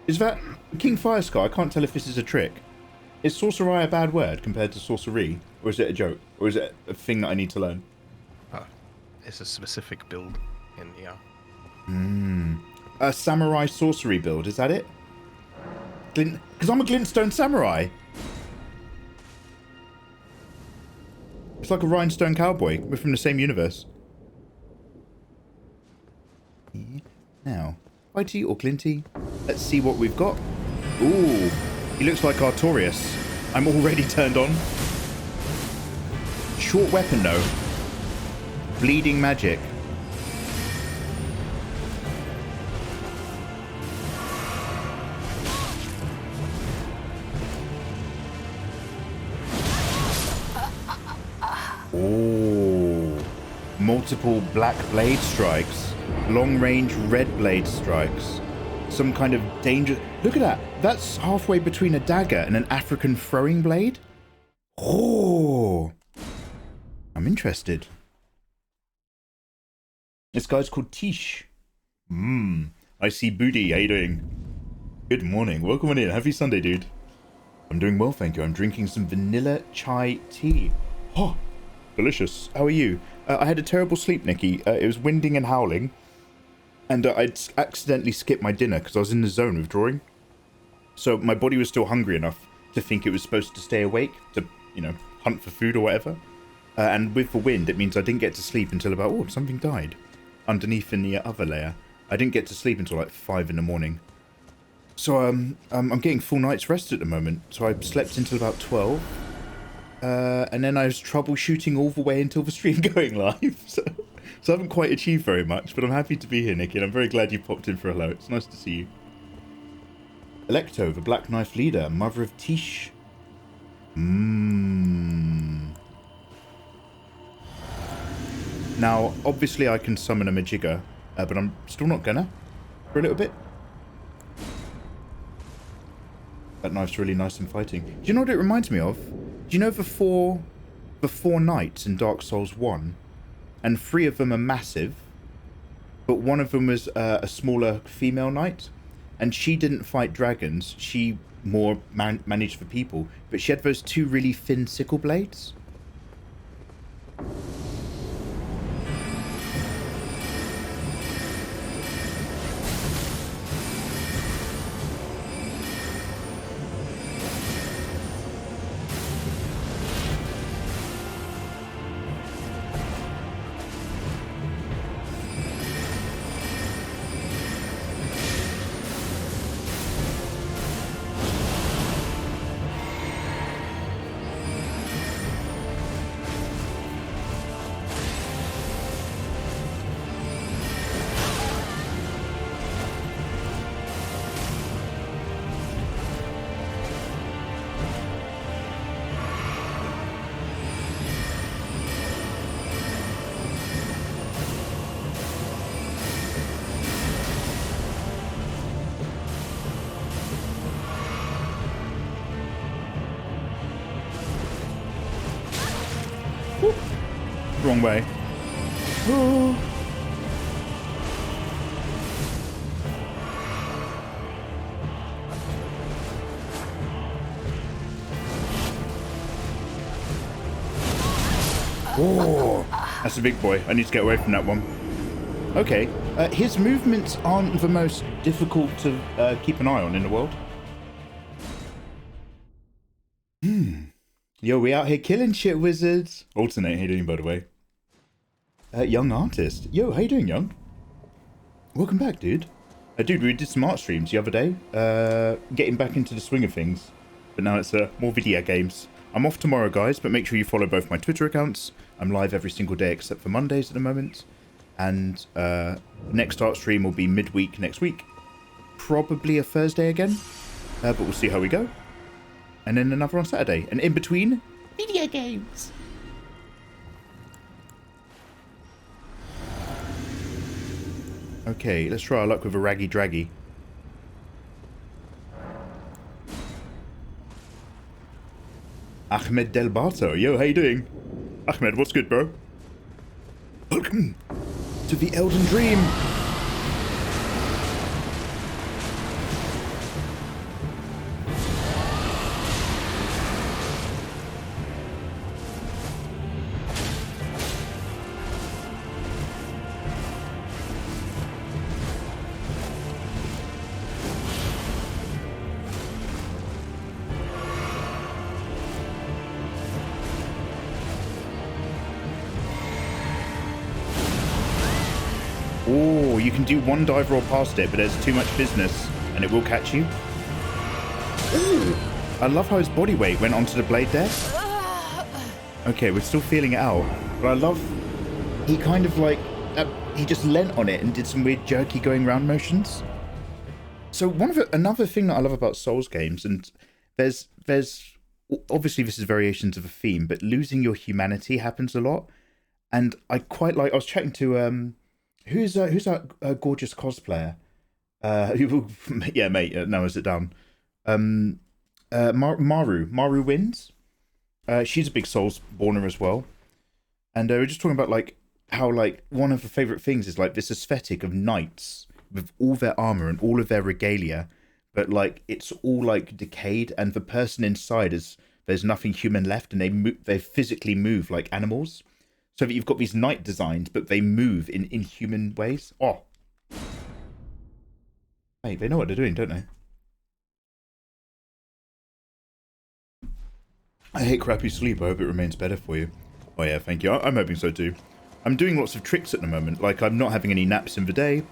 Is that King Firescar? I can't tell if this is a trick. Is sorcery a bad word compared to sorcery? Or is it a joke? Or is it a thing that I need to learn? It's a specific build in A samurai sorcery build, is that it? Because I'm a glintstone samurai. It's like a rhinestone cowboy. We're from the same universe. Now, Whitey or Glinty, let's see what we've got. Ooh, he looks like Artorias. I'm already turned on. Short weapon though. Bleeding magic. Oh, multiple black blade strikes, long range red blade strikes, some kind of danger. Look at that. That's halfway between a dagger and an African throwing blade. Oh, I'm interested. This guy's called Tish. I see Booty. How you doing? Good morning. Welcome on in. Happy Sunday, dude. I'm doing well, thank you. I'm drinking some vanilla chai tea. Oh, delicious. How are you? I had a terrible sleep, Nikki. It was winding and howling. And I'd accidentally skipped my dinner because I was in the zone of drawing. So my body was still hungry enough to think it was supposed to stay awake to, hunt for food or whatever. And with the wind, it means I didn't get to sleep until about, something died. Underneath in the other layer. I didn't get to sleep until like 5 in the morning. So I'm getting full night's rest at the moment. So I slept until about 12. And then I was troubleshooting all the way until the stream going live. So I haven't quite achieved very much, but I'm happy to be here, Nikki, and I'm very glad you popped in for a hello. It's nice to see you. Electo, the Black Knife Leader, Mother of Tish. Now, obviously I can summon a Majigger, but I'm still not gonna for a little bit. That knife's really nice in fighting. Do you know what it reminds me of? Do you know the four knights in Dark Souls 1? And 3 of them are massive, but one of them was a smaller female knight, and she didn't fight dragons. She more managed for people, but she had those 2 really thin sickle blades. wrong way. Oh. Oh, that's a big boy. I need to get away from that one. Okay, his movements aren't the most difficult to keep an eye on in the world. Yo, we out here killing shit, wizards. Alternate, how you doing, by the way? Young artist. Yo, how you doing, Young? Welcome back, dude. Dude, we did some art streams the other day. Getting back into the swing of things. But now it's more video games. I'm off tomorrow, guys, but make sure you follow both my Twitter accounts. I'm live every single day except for Mondays at the moment. And next art stream will be midweek next week. Probably a Thursday again. But we'll see how we go. And then another on Saturday. And in between, video games. Okay, let's try our luck with a raggy draggy. Ahmed Del Barto. Yo, how you doing? Ahmed, what's good, bro? Welcome to the Elden Dream. Oh, you can do one dive roll past it, but there's too much business, and it will catch you. Ooh, I love how his body weight went onto the blade there. Okay, we're still feeling it out, but I love he kind of like he just leant on it and did some weird jerky going round motions. So another thing that I love about Souls games, and there's obviously this is variations of a theme, but losing your humanity happens a lot, and I quite like. I was chatting to who's that gorgeous cosplayer? Yeah, mate. Now is it down? Maru wins. She's a big Soulsborner as well, and we're just talking about like how like one of her favorite things is like this aesthetic of knights with all their armor and all of their regalia, but like it's all like decayed, and the person inside there's nothing human left, and they physically move like animals. So that you've got these knight designs, but they move in inhuman ways. Oh. Hey, they know what they're doing, don't they? I hate crappy sleep. I hope it remains better for you. Oh yeah, thank you. I'm hoping so too. I'm doing lots of tricks at the moment. Like, I'm not having any naps in the day.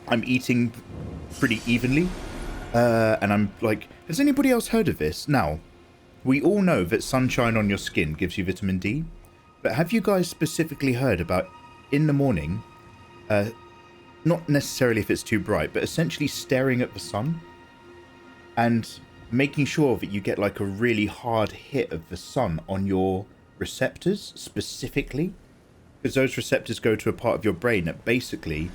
I'm eating pretty evenly. And I'm like, has anybody else heard of this? Now, we all know that sunshine on your skin gives you vitamin D. But have you guys specifically heard about in the morning, not necessarily if it's too bright, but essentially staring at the sun and making sure that you get like a really hard hit of the sun on your receptors specifically? Because those receptors go to a part of your brain that basically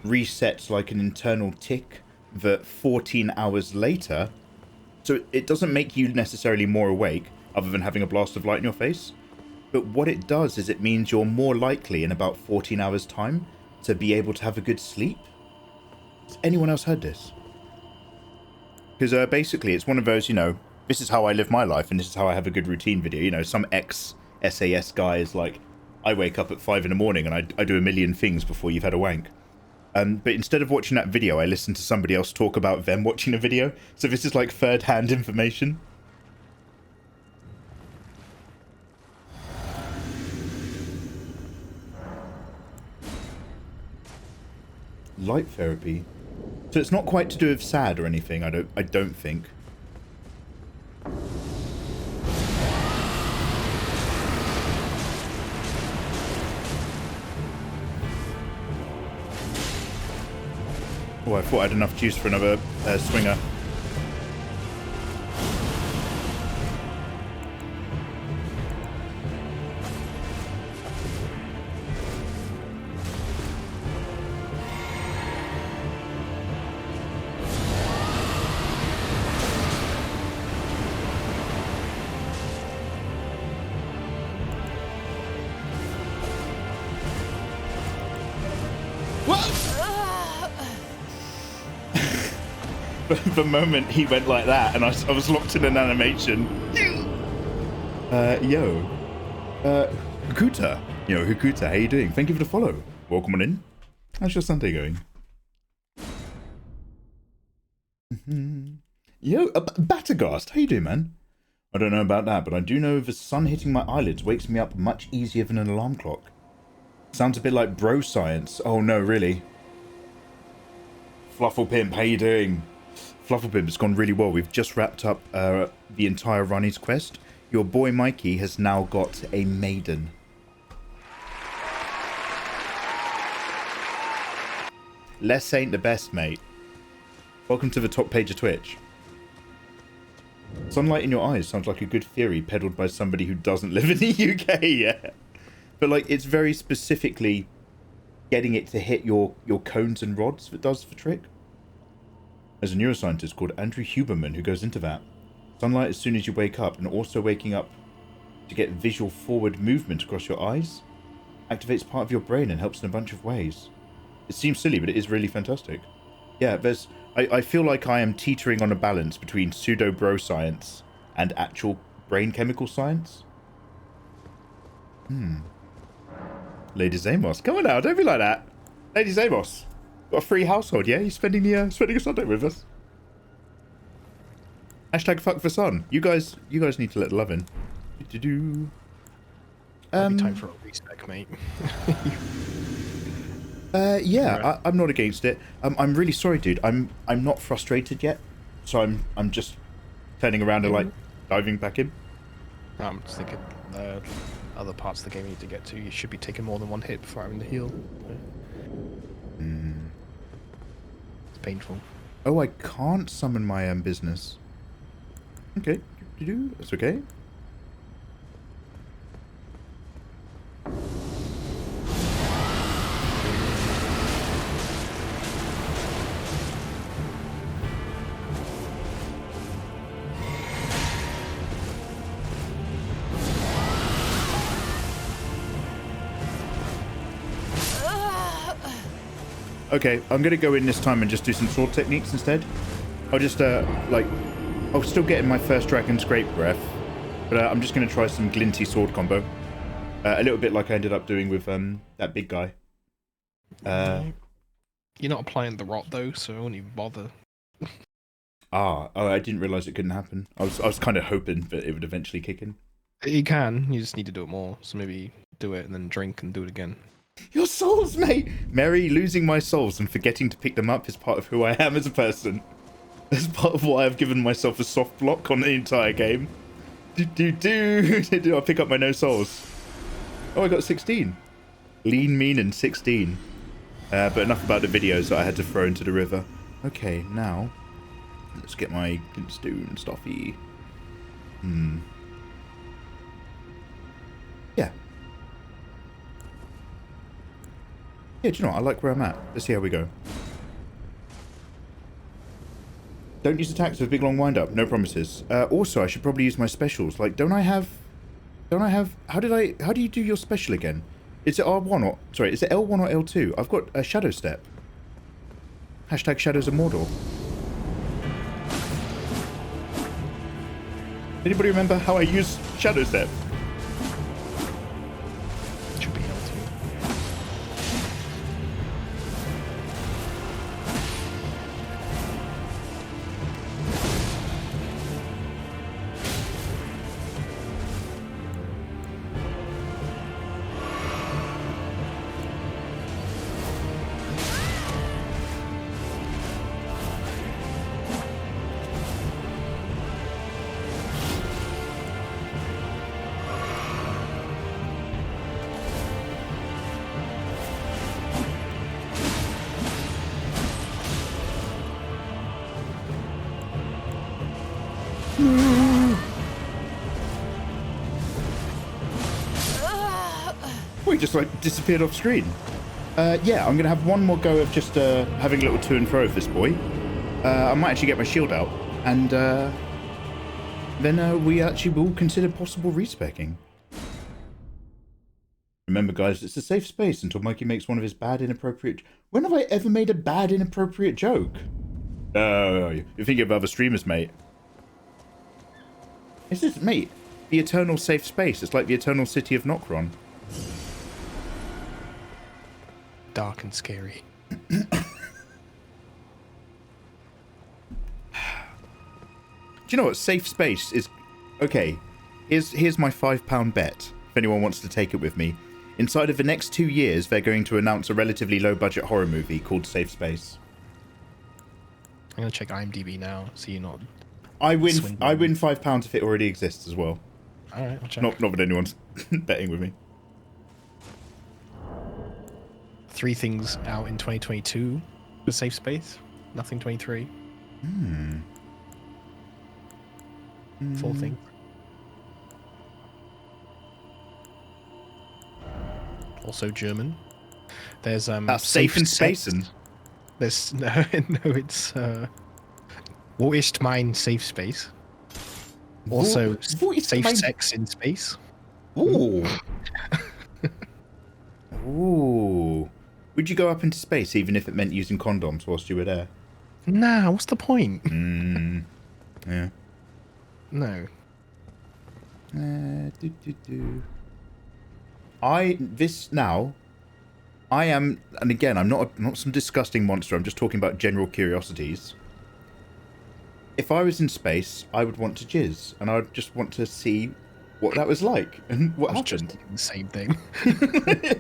resets like an internal tick that 14 hours later, so it doesn't make you necessarily more awake other than having a blast of light in your face. But what it does is it means you're more likely in about 14 hours time to be able to have a good sleep. Has anyone else heard this? Because basically it's one of those, you know, this is how I live my life and this is how I have a good routine video. You know, some ex-SAS guy is like, I wake up at 5 in the morning and I do a million things before you've had a wank. But instead of watching that video, I listen to somebody else talk about them watching a video. So this is like third-hand information. Light therapy. So it's not quite to do with sad or anything, I don't think. Oh, I thought I had enough juice for another swinger. the moment he went like that, and I was locked in an animation. Hakuta. Hakuta, how you doing? Thank you for the follow. Welcome on in. How's your Sunday going? Battergast, how you doing, man? I don't know about that, but I do know the sun hitting my eyelids wakes me up much easier than an alarm clock. Sounds a bit like bro science. Oh no, really? Flufflepimp, how you doing? Flufflepimp, it's gone really well. We've just wrapped up the entire Ronnie's quest. Your boy Mikey has now got a maiden. Less ain't the best, mate. Welcome to the top page of Twitch. Sunlight in your eyes sounds like a good theory peddled by somebody who doesn't live in the UK yet. But like, it's very specifically getting it to hit your cones and rods that does the trick. There's a neuroscientist called Andrew Huberman who goes into that. Sunlight as soon as you wake up, and also waking up to get visual forward movement across your eyes, activates part of your brain and helps in a bunch of ways. It seems silly, but it is really fantastic. Yeah, I feel like I am teetering on a balance between pseudo-bro science and actual brain chemical science. Lady Zamos, come on now, don't be like that. Lady Zamos, got a free household, yeah? You're spending a Sunday with us. Hashtag fuck for sun. You guys need to let the love in. Time for a respec, mate. Yeah, I'm not against it. I'm really sorry, dude. I'm not frustrated yet, so I'm just turning around and like diving back in. I'm just thinking other parts of the game you need to get to. You should be taking more than one hit before having to heal. It's painful. Oh, I can't summon my business. Okay, that's okay. Okay, I'm gonna go in this time and just do some sword techniques instead. I'll just I'll still get in my first dragon scrape breath, but I'm just gonna try some glinty sword combo. A little bit like I ended up doing with that big guy. You're not applying the rot though, so I won't even bother. I didn't realise it couldn't happen. I was kind of hoping that it would eventually kick in. You can, you just need to do it more. So maybe do it and then drink and do it again. Your souls, mate! Mary, losing my souls and forgetting to pick them up is part of who I am as a person. That's part of why I've given myself a soft block on the entire game. I'll pick up my no souls. Oh, I got 16. Lean, mean, and 16. But enough about the videos that I had to throw into the river. Okay, now let's get my glintstone stuffy. Yeah. Yeah, do you know what? I like where I'm at. Let's see how we go. Don't use attacks with a big long wind up. No promises. Also, I should probably use my specials. Like, don't I have... How do you do your special again? Is it R1 or... Sorry, is it L1 or L2? I've got a Shadow Step. Hashtag Shadows of Mordor. Anybody remember how I use Shadow Step? Should be able to. We just like disappeared off screen. Yeah, I'm gonna have one more go of just having a little to and fro of this boy. I might actually get my shield out, and then we actually will consider possible respecking. Remember, guys, it's a safe space until Mikey makes one of his bad, inappropriate... When have I ever made a bad, inappropriate joke? Oh, you're thinking of other streamers, mate. This is, mate, the eternal safe space. It's like the eternal city of Nokron. Dark and scary. Do you know what? Safe space is... Okay, here's my £5 bet, if anyone wants to take it with me. Inside of the next 2 years, they're going to announce a relatively low-budget horror movie called Safe Space. I'm going to check IMDb now, so you're not... I win £5 if it already exists as well. Alright, I'll check. Not that anyone's betting with me. 3 things out in 2022 for Safe Space. Nothing 23. 4 things. Also German. There's That's Safe in Space. There's no, it's Wo ist mein Safe Space? Also Wo ist Safe mein... Sex in Space. Ooh. Ooh. Would you go up into space even if it meant using condoms whilst you were there? Nah, what's the point? Yeah. No. I am, and again, I'm not some disgusting monster. I'm just talking about general curiosities. If I was in space, I would want to jizz, and I would just want to see what that was like and what happened. The same thing.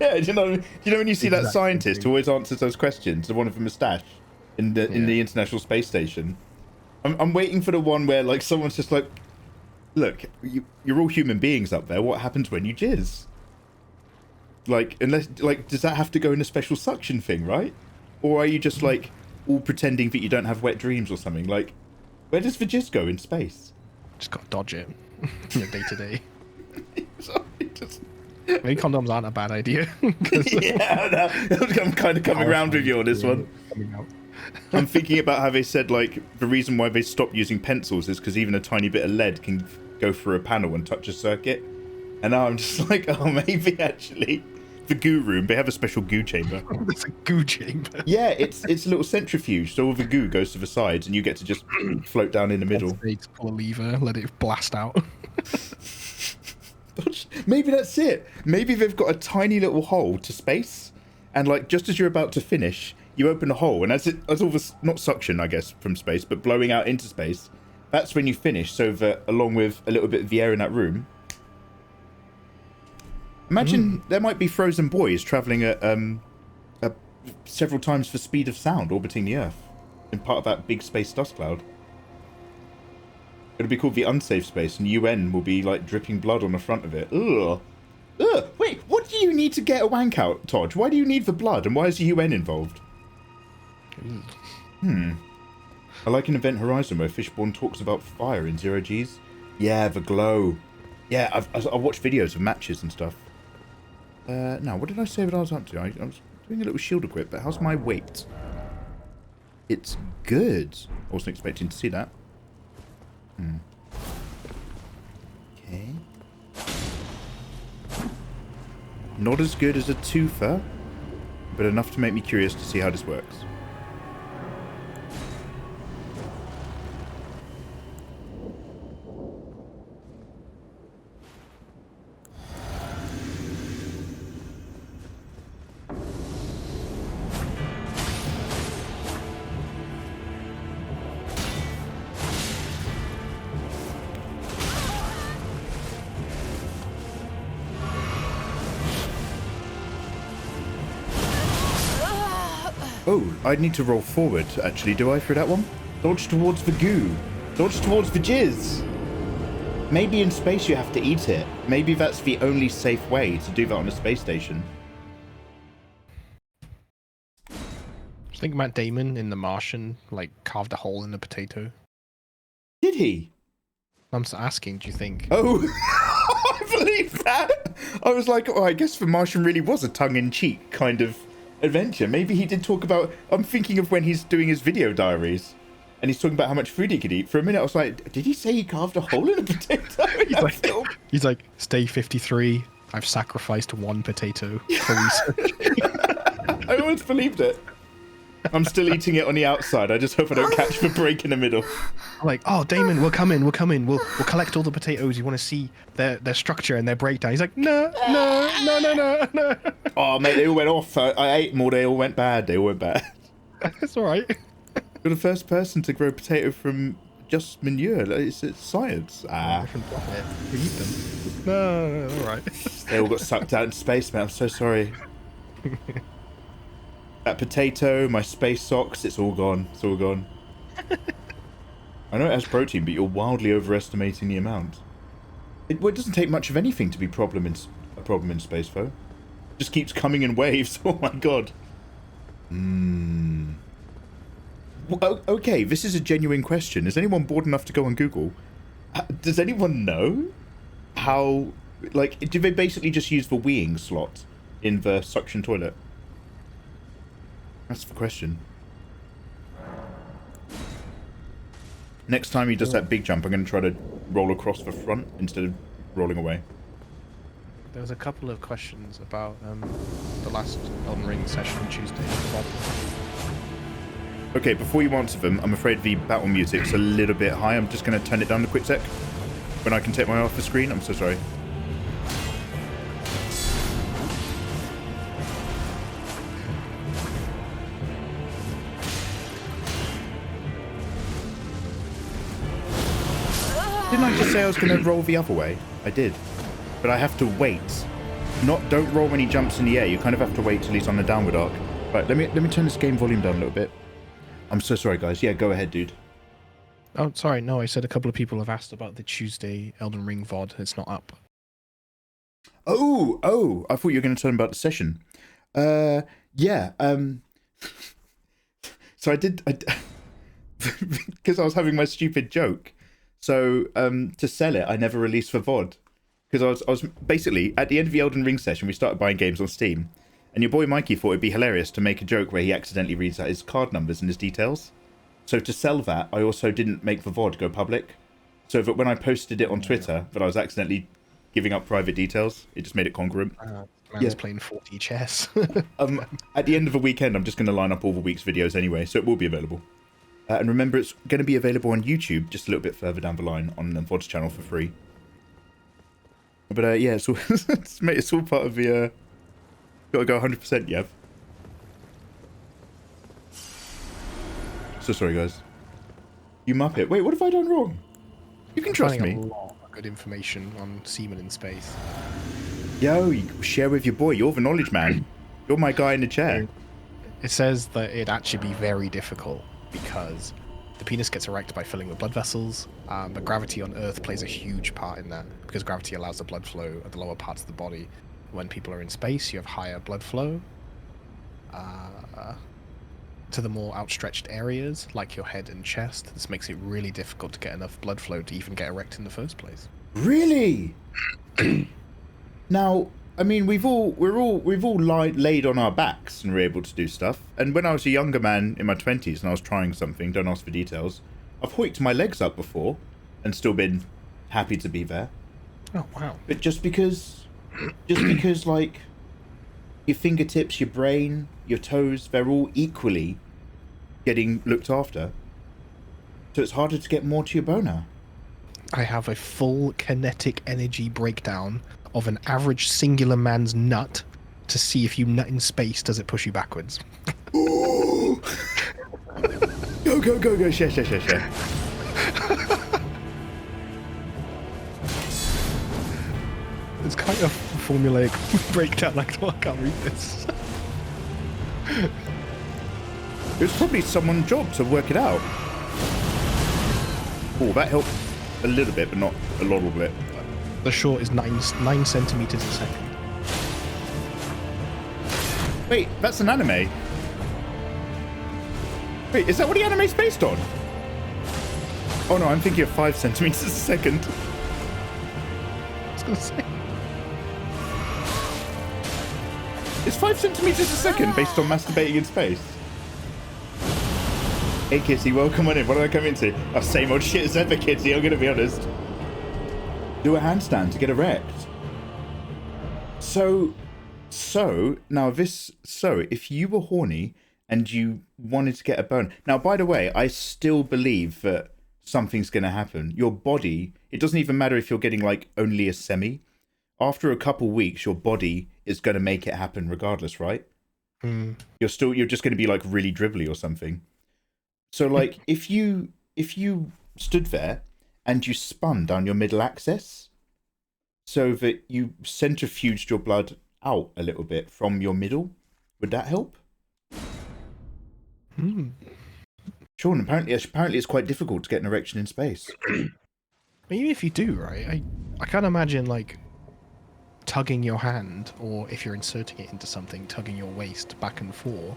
Yeah, do you know when you see that scientist who always answers those questions, the one with a moustache in the International Space Station? I'm waiting for the one where like someone's just like, look, you're all human beings up there. What happens when you jizz? Like, unless like, does that have to go in a special suction thing, right? Or are you just like all pretending that you don't have wet dreams or something? Like, where does the jizz go in space? Just gotta dodge it. Day to day. Maybe condoms aren't a bad idea. Yeah, I'm kind of coming around with you on this one. I'm thinking about how they said, like, the reason why they stopped using pencils is because even a tiny bit of lead can go through a panel and touch a circuit. And now I'm just like, oh, maybe actually the goo room, they have a special goo chamber. It's a goo chamber. Yeah, it's a little centrifuge, so all the goo goes to the sides and you get to just float down in the middle. Pull a lever, let it blast out. Maybe that's it. Maybe they've got a tiny little hole to space, and like just as you're about to finish, you open a hole, and as all this, not suction, I guess, from space, but blowing out into space, that's when you finish. So that along with a little bit of the air in that room, imagine there might be frozen boys traveling at several times the speed of sound, orbiting the Earth, in part of that big space dust cloud. It'll be called the unsafe space, and UN will be like dripping blood on the front of it. Ugh. Ugh. Wait, what do you need to get a wank out, Todd? Why do you need the blood, and why is the UN involved? I like an Event Horizon where Fishborn talks about fire in 0 Gs. Yeah, the glow. Yeah, I've watched videos of matches and stuff. Now, what did I say that I was up to? I was doing a little shield equip, but how's my weight? It's good. I wasn't expecting to see that. Okay. Not as good as a twofer, but enough to make me curious to see how this works. Oh, I need to roll forward, actually, do I, for that one? Dodge towards the goo. Dodge towards the jizz. Maybe in space you have to eat it. Maybe that's the only safe way to do that on a space station. I think Matt Damon in The Martian, like, carved a hole in a potato. Did he? I'm just asking, do you think? Oh, I believe that. I was like, oh, I guess The Martian really was a tongue-in-cheek kind of adventure. Maybe he did talk about... I'm thinking of when he's doing his video diaries and he's talking about how much food he could eat. For a minute I was like, did he say he carved a hole in a potato? He's like, stay 53, I've sacrificed 1 potato for research. I always believed it. I'm still eating it on the outside. I just hope I don't catch the break in the middle. I'm like, oh, Damon, we'll come in. We'll collect all the potatoes. You want to see their structure and their breakdown? He's like, no. Oh, mate, they all went off. I ate more. They all went bad. It's all right. You're the first person to grow potato from just manure. It's science. Different planet. We eat them. No, all right. They all got sucked out in space, man. I'm so sorry. That potato, my space socks, it's all gone. It's all gone. I know it has protein, but you're wildly overestimating the amount. It doesn't take much of anything to be a problem in space, though. It just keeps coming in waves. Oh my god. Well, okay, this is a genuine question. Is anyone bored enough to go on Google? Does anyone know how... Like, do they basically just use the weeing slot in the suction toilet? That's the question. Next time he does that big jump, I'm going to try to roll across the front instead of rolling away. There was a couple of questions about the last Elden Ring session on Tuesday. Okay, before you answer them, I'm afraid the battle music's a little bit high. I'm just going to turn it down a quick sec. When I can take my eye off the screen, I'm so sorry. Didn't I just say I was going to roll the other way? I did. But I have to wait. Don't roll when he jumps in the air. You kind of have to wait till he's on the downward arc. Right, let me turn this game volume down a little bit. I'm so sorry, guys. Yeah, go ahead, dude. Oh, sorry. No, I said a couple of people have asked about the Tuesday Elden Ring VOD. It's not up. Oh, I thought you were going to tell him about the session. Yeah. So I did... because I was having my stupid joke. So, to sell it, I never released the VOD. Because I was basically, at the end of the Elden Ring session, we started buying games on Steam. And your boy Mikey thought it'd be hilarious to make a joke where he accidentally reads out his card numbers and his details. So to sell that, I also didn't make the VOD go public. So that when I posted it on Twitter, that I was accidentally giving up private details, it just made it congruent. Man's playing 40 chess. At the end of the weekend, I'm just going to line up all the week's videos anyway, so it will be available. And remember, it's going to be available on YouTube just a little bit further down the line on the VOD's channel for free. But yeah, it's all, it's all part of the... Gotta go 100%, Yev. So sorry, guys. You muppet. Wait, what have I done wrong? You can trust me. A lot of good information on semen in space. Yo, you share with your boy. You're the knowledge man. You're my guy in the chair. It says that it'd actually be very difficult because the penis gets erect by filling with blood vessels, but gravity on Earth plays a huge part in that because gravity allows the blood flow at the lower parts of the body. When people are in space, you have higher blood flow to the more outstretched areas, like your head and chest. This makes it really difficult to get enough blood flow to even get erect in the first place. Really? Now, I mean, we've all laid on our backs and we're able to do stuff. And when I was a younger man in my 20s and I was trying something, don't ask for details, I've hoiked my legs up before and still been happy to be there. Oh wow! But just because like your fingertips, your brain, your toes, they're all equally getting looked after. So it's harder to get more to your boner. I have a full kinetic energy breakdown of an average singular man's nut to see if you nut in space, does it push you backwards? Go, share. It's kind of formulaic breakdown. I can't read this. It was probably someone's job to work it out. Oh, that helped a little bit, but not a lot of it. The short is 9 centimeters a second. Wait, that's an anime. Wait, is that what the anime's based on? Oh no, I'm thinking of 5 centimeters a second. I was gonna say. Is 5 centimeters a second based on masturbating in space? Hey Kissy, welcome on in. What did I come into? Oh, same old shit as ever, Kissy, I'm gonna be honest. Do a handstand to get erect. So, if you were horny and you wanted to get a bone. Now, by the way, I still believe that something's going to happen. Your body, it doesn't even matter if you're getting like only a semi. After a couple weeks, your body is going to make it happen regardless, right? You're just going to be like really dribbly or something. So like if you stood there and you spun down your middle axis so that you centrifuged your blood out a little bit from your middle, would that help? Sean, apparently it's quite difficult to get an erection in space. Even if you do, right? I can't imagine like tugging your hand, or if you're inserting it into something, tugging your waist back and forth,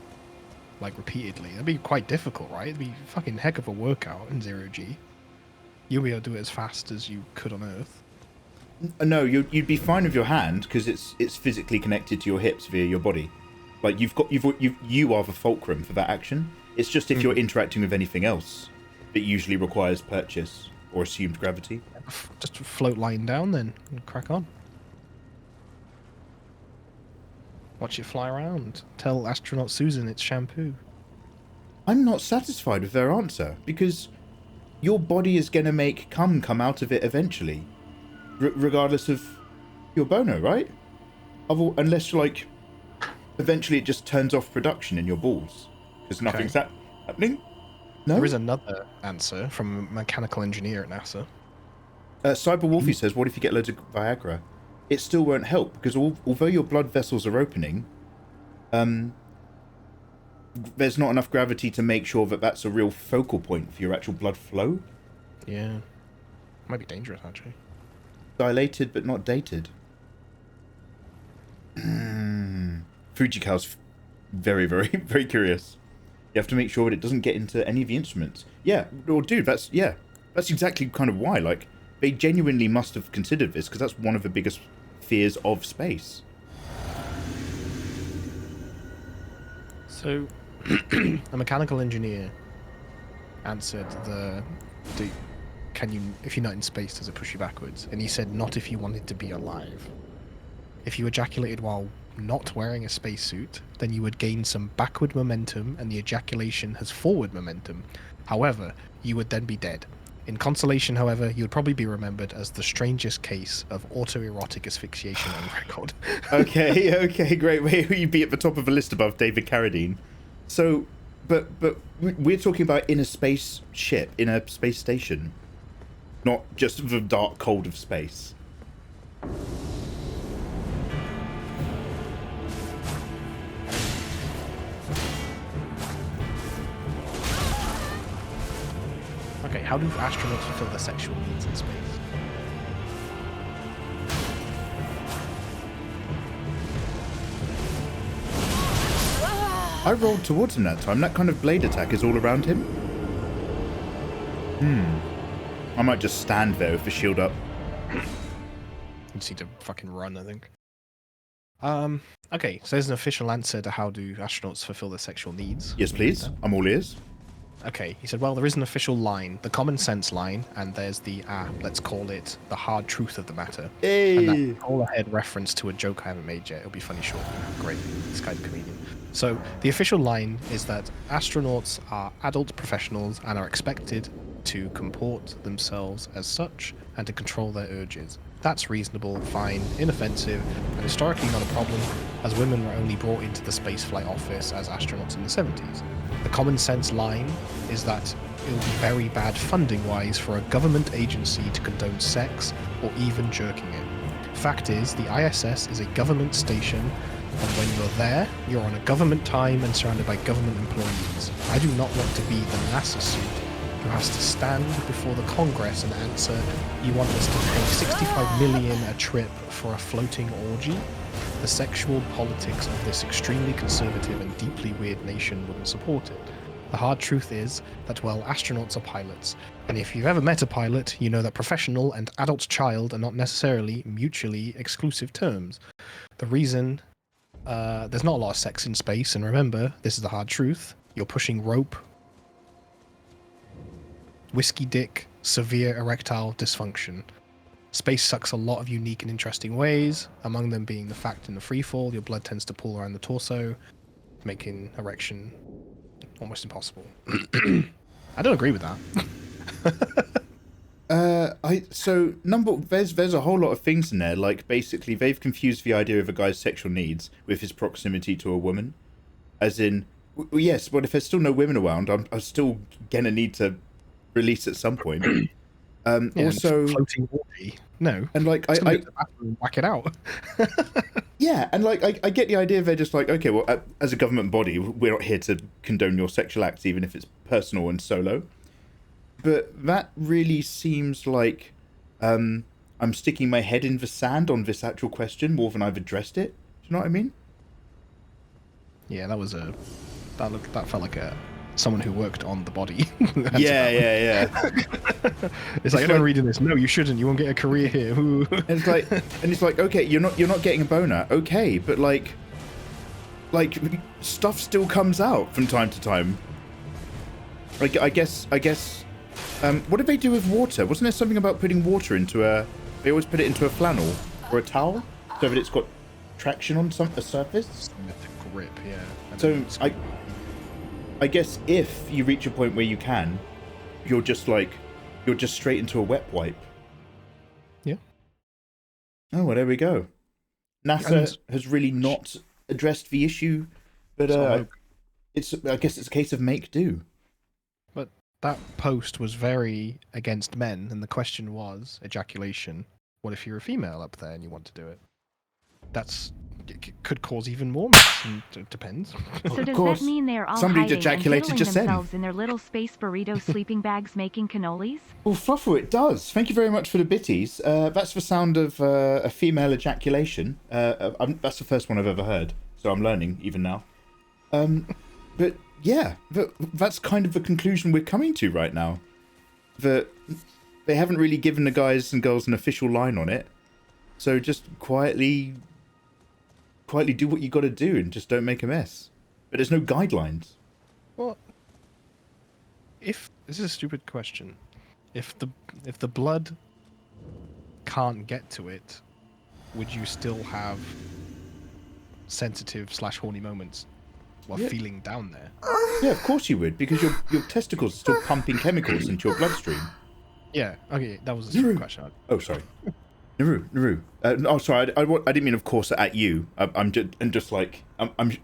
like repeatedly. That'd be quite difficult, right? It'd be a fucking heck of a workout in 0G. You'll be able to do it as fast as you could on Earth. No, you'd be fine with your hand because it's physically connected to your hips via your body. Like you are the fulcrum for that action. It's just if you're interacting with anything else, it usually requires purchase or assumed gravity. Just float lying down then and crack on. Watch it fly around. Tell astronaut Susan it's shampoo. I'm not satisfied with their answer because your body is going to make cum come out of it eventually, regardless of your boner, right? Unless like eventually it just turns off production in your balls because nothing's happening. No, there is another answer from a mechanical engineer at NASA. Cyber Wolfie says, "What if you get loads of Viagra? It still won't help because although your blood vessels are opening, there's not enough gravity to make sure that that's a real focal point for your actual blood flow." Yeah, might be dangerous actually. Dilated but not dated. Fujikawa's very, very, very curious. You have to make sure that it doesn't get into any of the instruments. Yeah, well, dude, that's exactly kind of why. Like, they genuinely must have considered this because that's one of the biggest fears of space. So, a mechanical engineer answered if you're not in space, does it push you backwards? And he said, not if you wanted to be alive. If you ejaculated while not wearing a spacesuit, then you would gain some backward momentum and the ejaculation has forward momentum. However, you would then be dead. In consolation, however, you would probably be remembered as the strangest case of autoerotic asphyxiation on record. Okay, great. Where you'd be at the top of the list above David Carradine. So, but we're talking about in a spaceship, in a space station, not just the dark cold of space. Okay, how do astronauts fulfill their sexual needs in space? I rolled towards him that time. That kind of blade attack is all around him. I might just stand there with the shield up. You just need to fucking run, I think. Okay, so there's an official answer to how do astronauts fulfill their sexual needs. Yes, please. I'm all ears. Okay, he said, well, there is an official line, the common sense line, and there's the, let's call it the hard truth of the matter. Hey. And that's all ahead reference to a joke I haven't made yet. It'll be funny shortly. Great, this guy's a comedian. So, the official line is that astronauts are adult professionals and are expected to comport themselves as such and to control their urges. That's reasonable, fine, inoffensive, and historically not a problem, as women were only brought into the spaceflight office as astronauts in the 70s. The common sense line is that it will be very bad funding-wise for a government agency to condone sex or even jerking it. Fact is, the ISS is a government station, and when you're there, you're on a government time and surrounded by government employees. I do not want to be the NASA suit who has to stand before the Congress and answer, you want us to pay 65 million a trip for a floating orgy? The sexual politics of this extremely conservative and deeply weird nation wouldn't support it. The hard truth is that, well, astronauts are pilots, and if you've ever met a pilot, you know that professional and adult child are not necessarily mutually exclusive terms. The reason there's not a lot of sex in space, and remember, this is the hard truth, you're pushing rope, whiskey dick, severe erectile dysfunction. Space sucks a lot of unique and interesting ways, among them being the fact in the freefall, your blood tends to pool around the torso. making erection almost impossible. I don't agree with that. There's a whole lot of things in there. Like, basically, they've confused the idea of a guy's sexual needs with his proximity to a woman. As in, yes, but if there's still no women around, I'm still gonna need to release at some point. Also, floating orgy. No, and like whack it out. Yeah, and like I get the idea. They're just like, okay, well, as a government body, we're not here to condone your sexual acts, even if it's personal and solo. But that really seems like I'm sticking my head in the sand on this actual question more than I've addressed it. Do you know what I mean? Yeah, that felt like someone who worked on the body. Yeah. It's like, I'm reading this. No, you shouldn't. You won't get a career here. And it's like, okay, you're not getting a boner, okay, but like stuff still comes out from time to time. Like, I guess. What did they do with water? Wasn't there something about putting water into they always put it into a flannel or a towel so that it's got traction on a surface? Grip, yeah. So I guess if you reach a point where you can, you're just straight into a wet wipe. Yeah. Oh, well, there we go. NASA has really not addressed the issue, but I guess it's a case of make do. But that post was very against men, and the question was ejaculation. What if you're a female up there and you want to do it? Could cause even more mess, and it depends. So does that mean they're all somebody hiding ejaculated and just then. themselves in their little space burrito sleeping bags making cannolis? Well, Fluffle, it does. Thank you very much for the bitties. That's the sound of a female ejaculation. That's the first one I've ever heard, so I'm learning even now. But yeah, that's kind of the conclusion we're coming to right now. That they haven't really given the guys and girls an official line on it, so just quietly do what you got to do and just don't make a mess. But there's no guidelines. Well, this is a stupid question. If the blood can't get to it, would you still have sensitive / horny moments while feeling down there? Yeah, of course you would, because your testicles are still pumping chemicals into your bloodstream. Yeah. Okay, that was a stupid question. Oh, sorry. Naru. Sorry. I didn't mean, of course, at you. I'm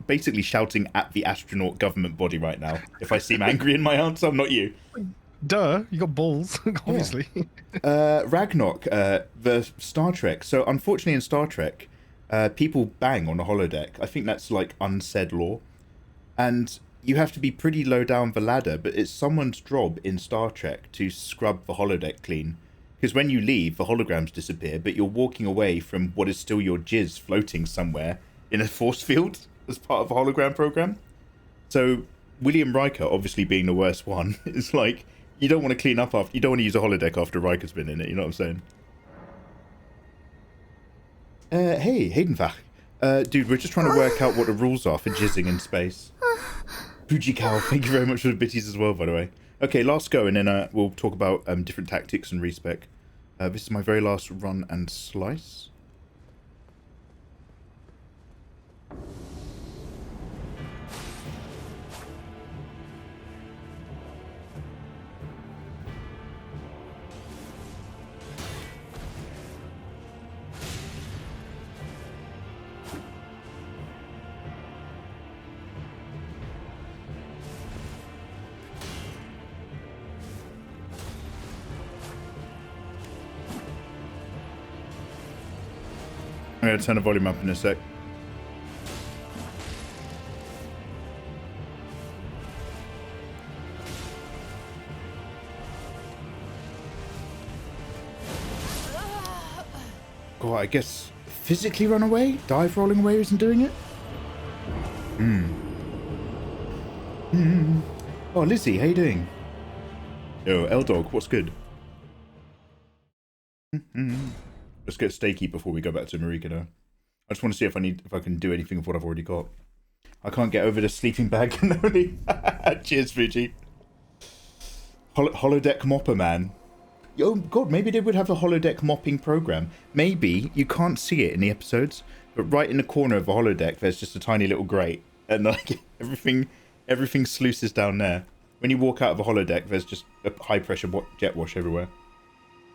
basically shouting at the astronaut government body right now. If I seem angry in my answer, I'm not you. Duh, you got balls, obviously. Ragnarok, the Star Trek. So, unfortunately, in Star Trek, people bang on a holodeck. I think that's like unsaid law, and you have to be pretty low down the ladder. But it's someone's job in Star Trek to scrub the holodeck clean. Because when you leave, the holograms disappear, but you're walking away from what is still your jizz floating somewhere in a force field as part of a hologram program. So William Riker, obviously being the worst one, is like, you don't want to clean up after, you don't want to use a holodeck after Riker's been in it, you know what I'm saying? Hey, Haydenfach. Dude, we're just trying to work out what the rules are for jizzing in space. Fuji Cow, thank you very much for the bitties as well, by the way. Okay, last go, and then we'll talk about different tactics and respec. This is my very last run and slice. I'm going to turn the volume up in a sec. Oh, I guess physically run away? Dive rolling away isn't doing it? Oh, Lizzie, how you doing? Yo, L-Dog, what's good? Let's get steaky before we go back to Marika now. I just want to see if I can do anything with what I've already got. I can't get over the sleeping bag. Cheers, Fuji. Holodeck mopper, man. Oh god, maybe they would have a holodeck mopping program. Maybe you can't see it in the episodes, but right in the corner of the holodeck, there's just a tiny little grate, and like everything sluices down there. When you walk out of a holodeck, there's just a high pressure jet wash everywhere.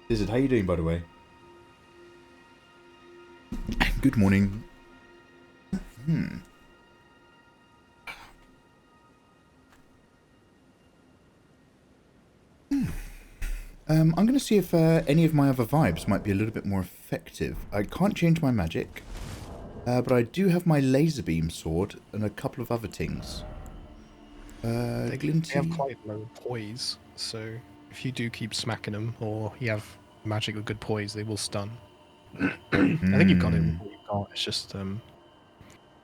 Lizard, how you doing, by the way? Good morning. I'm going to see if any of my other vibes might be a little bit more effective. I can't change my magic, but I do have my laser beam sword and a couple of other things. They have quite low poise, so if you do keep smacking them, or you have magic with good poise, they will stun. I think you've got it. You've got. It's just Oh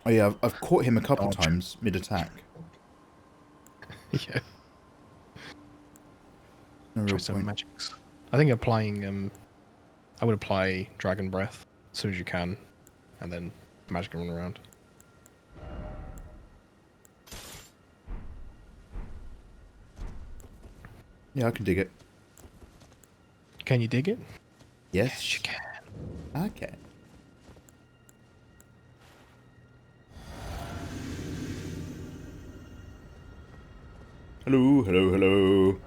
yeah, I've caught him a couple times mid-attack. Yeah. No real Try some point. magics. I think applying I would apply Dragon Breath as soon as you can, and then magic run around. Yeah, I can dig it. Can you dig it? Yes. You can. Okay. Hello, hello, hello.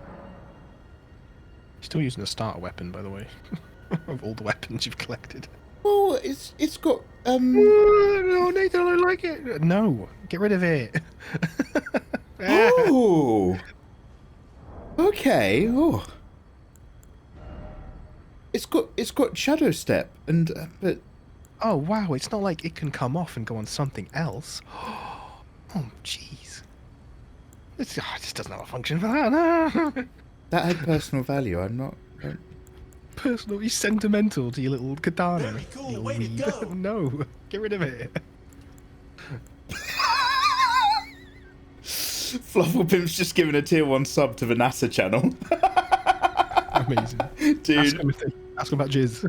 Still using a starter weapon, by the way, of all the weapons you've collected. Well, it's got No, Nathan, I like it. No, get rid of it. Oh. Okay. Oh. It's got shadow step and but Oh wow, it's not like it can come off and go on something else. Oh jeez. It just doesn't have a function for that. No. that had personal value. I'm not. Personally sentimental to your little katana. Very cool, you way to weeb. go. No, get rid of it. Flufflepimp's just given a tier 1 sub to the NASA channel. Amazing. Dude. Ask him about jizz.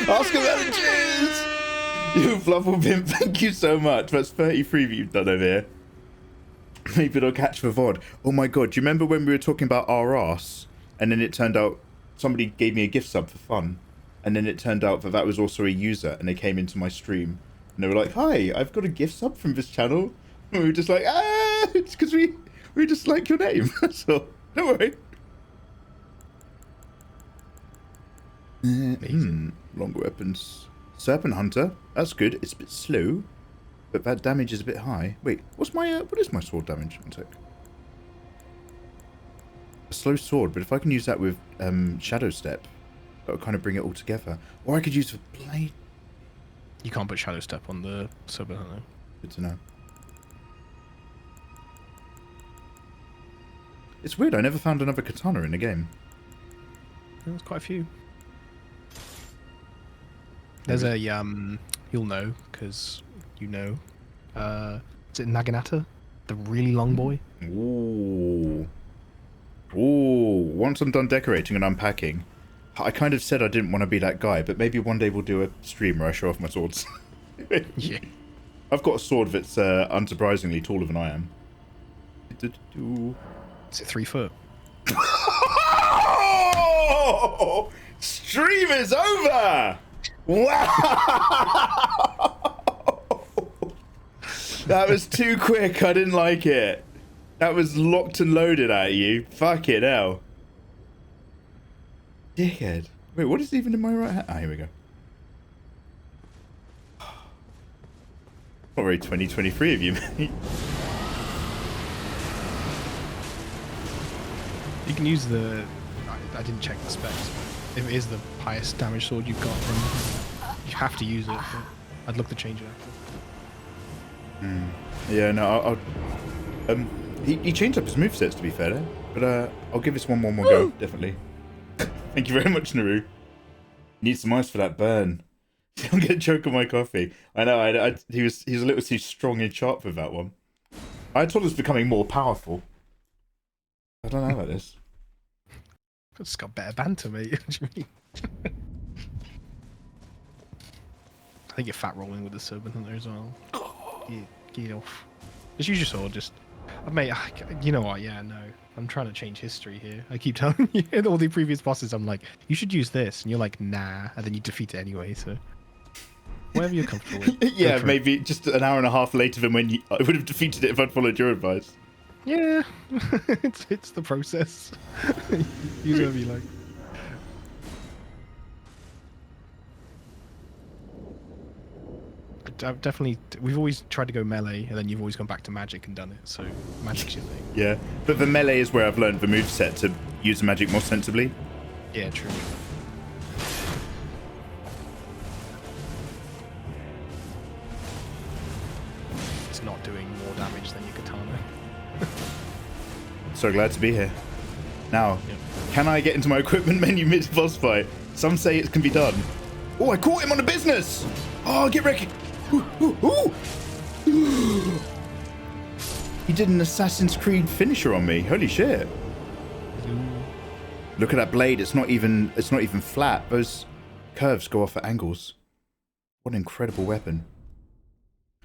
Ask about the Jews! You Flufflepimp, thank you so much. That's 33 that you've done over here. Maybe it'll catch the VOD. Oh my god, do you remember when we were talking about our arse? And then it turned out somebody gave me a gift sub for fun. And then it turned out that that was also a user and they came into my stream. And they were like, hi, I've got a gift sub from this channel. And we were just like, it's because we just like your name. So, don't worry. Longer weapons. Serpent Hunter. That's good. It's a bit slow, but that damage is a bit high. Wait, what is my sword damage? One sec. A slow sword, but if I can use that with Shadow Step, that would kind of bring it all together. Or I could use the blade. You can't put Shadow Step on the Soulsbourne, though. Good to know. It's weird. I never found another katana in the game. There's quite a few. There's a you'll know because you know. Is it Naginata, the really long boy? Ooh. Ooh. Once I'm done decorating and unpacking, I kind of said I didn't want to be that guy, but maybe one day we'll do a stream where I show off my swords. Yeah. I've got a sword that's unsurprisingly taller than I am. Is it 3 foot? Oh! Stream is over! Wow! That was too quick. I didn't like it. That was locked and loaded at you. Fucking hell. Dickhead. Wait, what is even in my right hand? Ah, here we go. Not very 2023 of you, mate. You can use the. I didn't check the specs. If it is the highest damage sword you've got, then you have to use it. But I'd look to change it after. Yeah, no, he changed up his movesets to be fair, though. But I'll give this one more go, definitely. Thank you very much, Naru. Need some ice for that burn. I'm gonna choke on my coffee. I know. He was a little too strong and sharp with that one. I thought it was becoming more powerful. I don't know about this. It's got better banter, mate. What do you mean? I think you're fat rolling with the Soulsbourne Hunter as well. Get off. Just use your sword. Just, mate. You know what? Yeah, no. I'm trying to change history here. I keep telling you in all the previous bosses. I'm like, you should use this, and you're like, nah, and then you defeat it anyway. So. whatever you're comfortable with. Yeah, maybe just an hour and a half later than when I would have defeated it if I'd followed your advice. Yeah, it's the process. You know me like. I've definitely, we've always tried to go melee, and then you've always gone back to magic and done it. So magic's your thing. Yeah, but the melee is where I've learned the moveset to use the magic more sensibly. Yeah, true. It's not doing more damage than your katana. So glad to be here. Now, Yep. can I get into my equipment menu mid-boss fight? Some say it can be done. Oh, I caught him on a business! Oh, get ready! Ooh, ooh, ooh. He did an Assassin's Creed finisher on me. Holy shit! Look at that blade. It's not even flat. Those curves go off at angles. What an incredible weapon.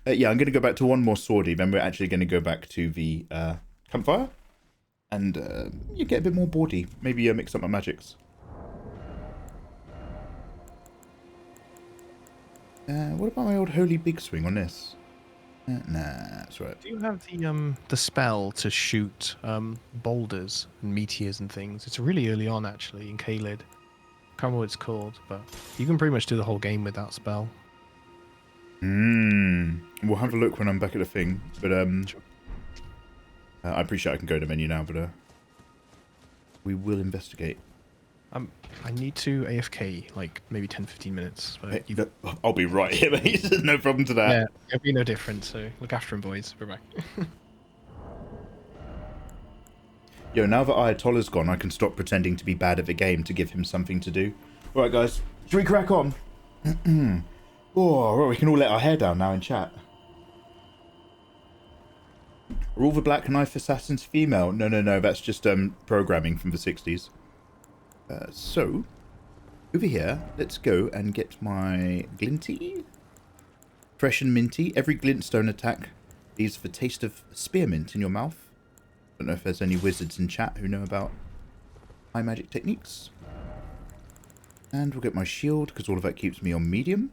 Yeah, I'm going to go back to one more swordy. Then we're actually going to go back to the campfire. And you get a bit more boardy. Maybe mix up my magics. What about my old holy big swing on this? Nah, that's right. Do you have the spell to shoot boulders and meteors and things? It's really early on actually in Kaled. Can't remember what it's called, but you can pretty much do the whole game with that spell. We'll have a look when I'm back at the thing. But I appreciate I can go to menu now, but we will investigate. I need to AFK like maybe 10-15 minutes. But Hey, I'll be right here, mate. There's no problem to that. yeah, it'll be no different. So look after him, boys. Bye bye. Yo, now that Ayatollah's gone, I can stop pretending to be bad at the game to give him something to do. All right, guys. Should we crack on? Oh, right, we can all let our hair down now in chat. Are all the Black Knife Assassins female? No. That's just programming from the 60s. So, over here, let's go and get my Glinty. Fresh and minty. Every glintstone attack leaves the taste of spearmint in your mouth. Don't know if there's any wizards in chat who know about high magic techniques. And we'll get my shield, because all of that keeps me on medium.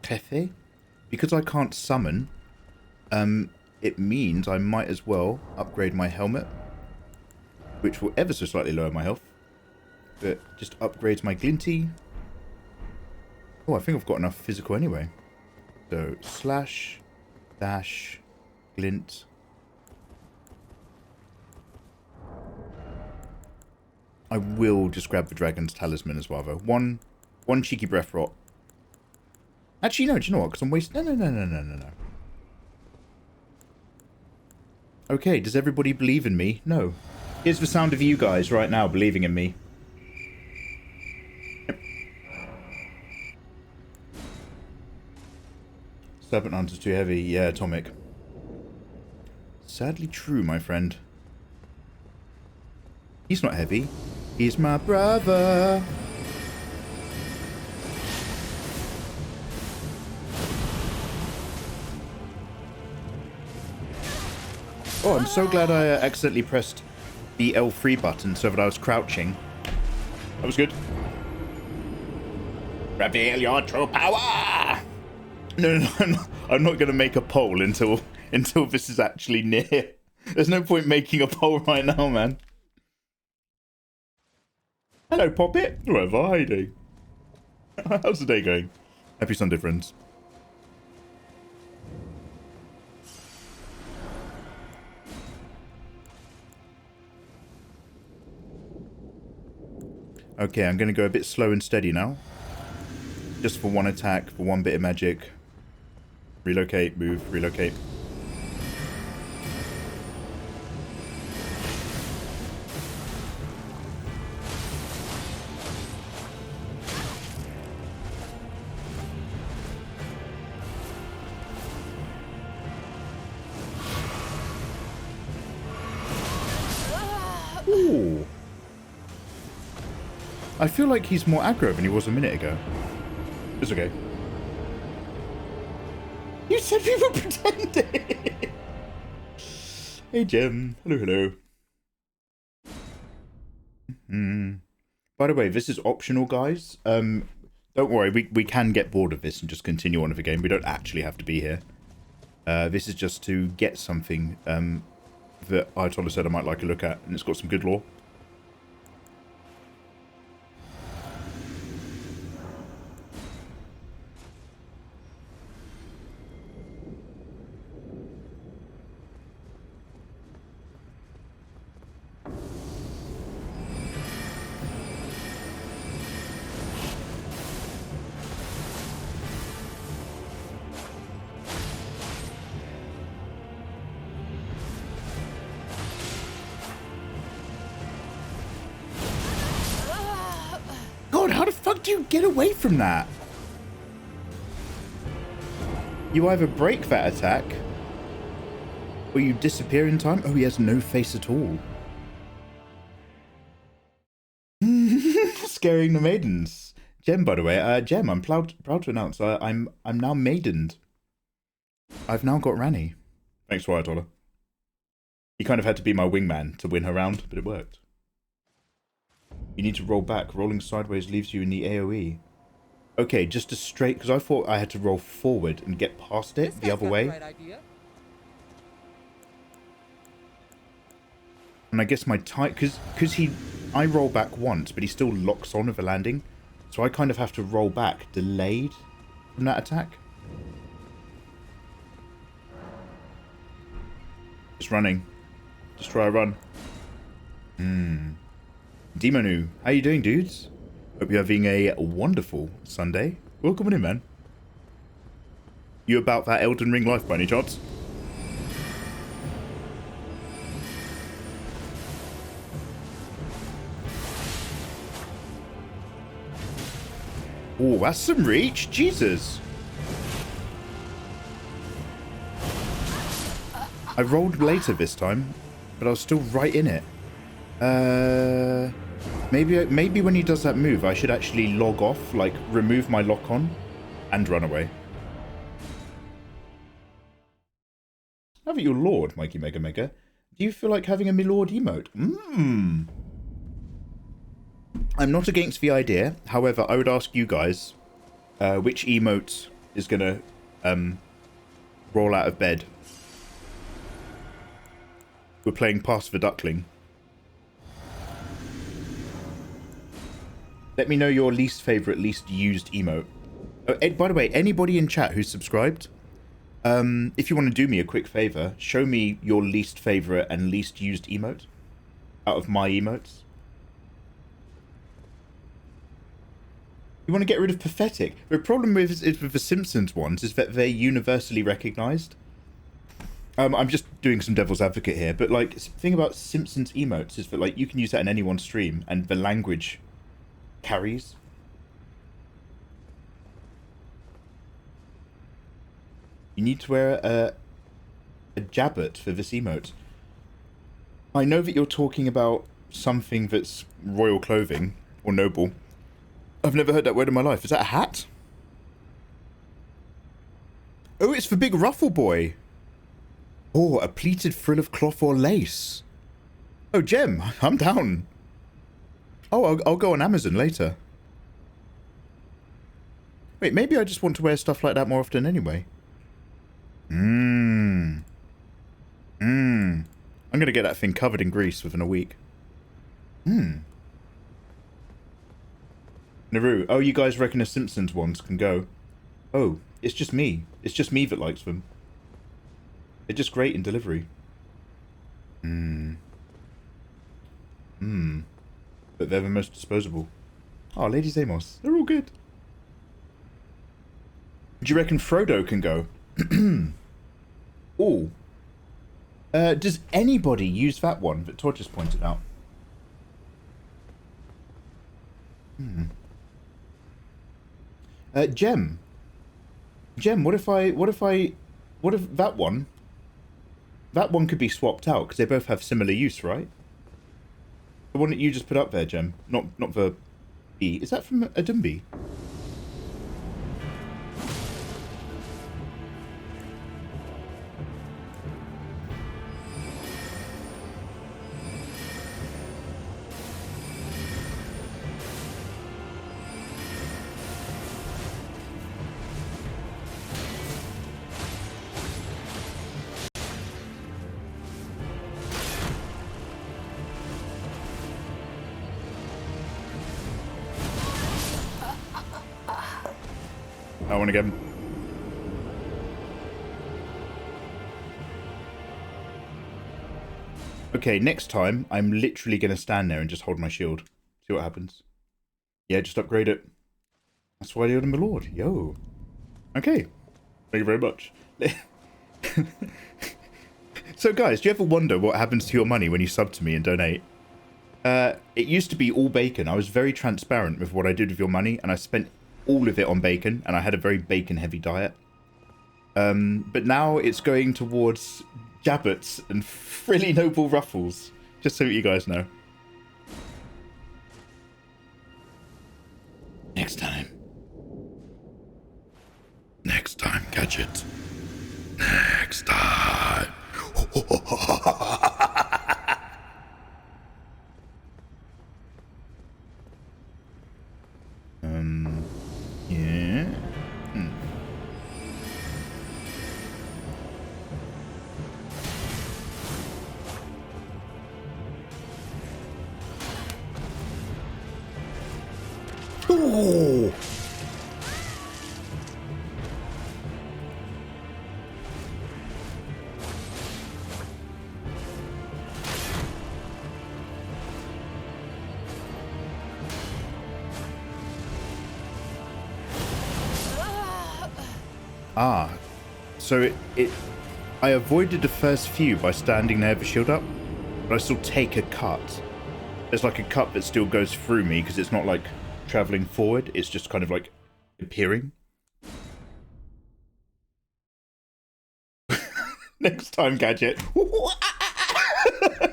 Kefe. Because I can't summon, it means I might as well upgrade my helmet, which will ever so slightly lower my health, but just upgrades my Glinty. Oh, I think I've got enough physical anyway. So, slash, dash, glint. I will just grab the Dragon's Talisman as well, though. One cheeky breath rot. Actually, no, do you know what? Because I'm wasting... No. Okay, does everybody believe in me? No. Here's the sound of you guys right now believing in me. Yep. Serpent Hunter's too heavy. Yeah, Atomic. Sadly true, my friend. He's not heavy. He's my brother. Oh, I'm so glad I accidentally pressed the L3 button so that I was crouching. That was good. Reveal your true power! No, I'm not going to make a poll until this is actually near. There's no point making a poll right now, man. Hello, Poppet. Wherever are you doing? How's the day going? Happy Sunday, friends. Okay, I'm going to go a bit slow and steady now. Just for one attack, for one bit of magic. Relocate, move, relocate. Ooh. I feel like he's more aggro than he was a minute ago. It's okay. You said we were pretending! Hey, Jim. Hello. By the way, this is optional, guys. Don't worry, we can get bored of this and just continue on with the game. We don't actually have to be here. This is just to get something that Ayatollah said I might like a look at, and it's got some good lore. God, how the fuck do you get away from that? You either break that attack, or you disappear in time. Oh, he has no face at all. Scaring the maidens. Gem, by the way. Gem, I'm proud to announce I'm now maidened. I've now got Rani. Thanks for Ayatollah. He kind of had to be my wingman to win her round, but it worked. You need to roll back. Rolling sideways leaves you in the AoE. Okay, just a straight... Because I thought I had to roll forward and get past it the other way. And I guess my time... Because I roll back once, but he still locks on with a landing. So I kind of have to roll back, delayed from that attack. Just running. Just try a run. Demonu, how you doing, dudes? Hope you're having a wonderful Sunday. Welcome in, man. You about that Elden Ring life by any chance? Oh, that's some reach. Jesus. I rolled later this time, but I was still right in it. Maybe when he does that move, I should actually log off, like remove my lock on, and run away. Now that you're Lord, Mikeymegamega, do you feel like having a Milord emote? I'm not against the idea. However, I would ask you guys, which emote is gonna roll out of bed? We're playing Pass the Duckling. Let me know your least favourite, least used emote. Oh, by the way, anybody in chat who's subscribed, if you want to do me a quick favour, show me your least favourite and least used emote out of my emotes. You want to get rid of pathetic. The problem with the Simpsons ones is that they're universally recognised. I'm just doing some devil's advocate here, but like, the thing about Simpsons emotes is that like you can use that in anyone's stream and the language carries. You need to wear a jabot for this emote. I know that you're talking about something that's royal clothing or noble. I've never heard that word in my life. Is that a hat? Oh, it's for Big Ruffle Boy. Oh, a pleated frill of cloth or lace. Oh, Gem, I'm down. Oh, I'll go on Amazon later. Wait, maybe I just want to wear stuff like that more often anyway. I'm going to get that thing covered in grease within a week. Naru, oh, you guys reckon the Simpsons ones can go? Oh, it's just me. It's just me that likes them. They're just great in delivery. But they're the most disposable. Oh, Lady Amos. They're all good. Do you reckon Frodo can go? Oh. Does anybody use that one that Todd just pointed out? Gem. Gem, what if that one could be swapped out, because they both have similar use, right? The one that you just put up there, Gem, not the bee. Is that from a Dumby? I want to get him. Okay, next time, I'm literally going to stand there and just hold my shield. See what happens. Yeah, just upgrade it. That's why I ordered my lord. Yo. Okay. Thank you very much. So, guys, do you ever wonder what happens to your money when you sub to me and donate? It used to be all bacon. I was very transparent with what I did with your money, and I spent all of it on bacon, and I had a very bacon-heavy diet. But now it's going towards Jabbets and frilly noble ruffles, just so you guys know. Next time. Next time, Gadget. Next time. Yeah. Ooh. Ah, so I avoided the first few by standing there with the shield up, but I still take a cut. There's like a cut that still goes through me because it's not like traveling forward, it's just kind of like appearing. Next time, Gadget.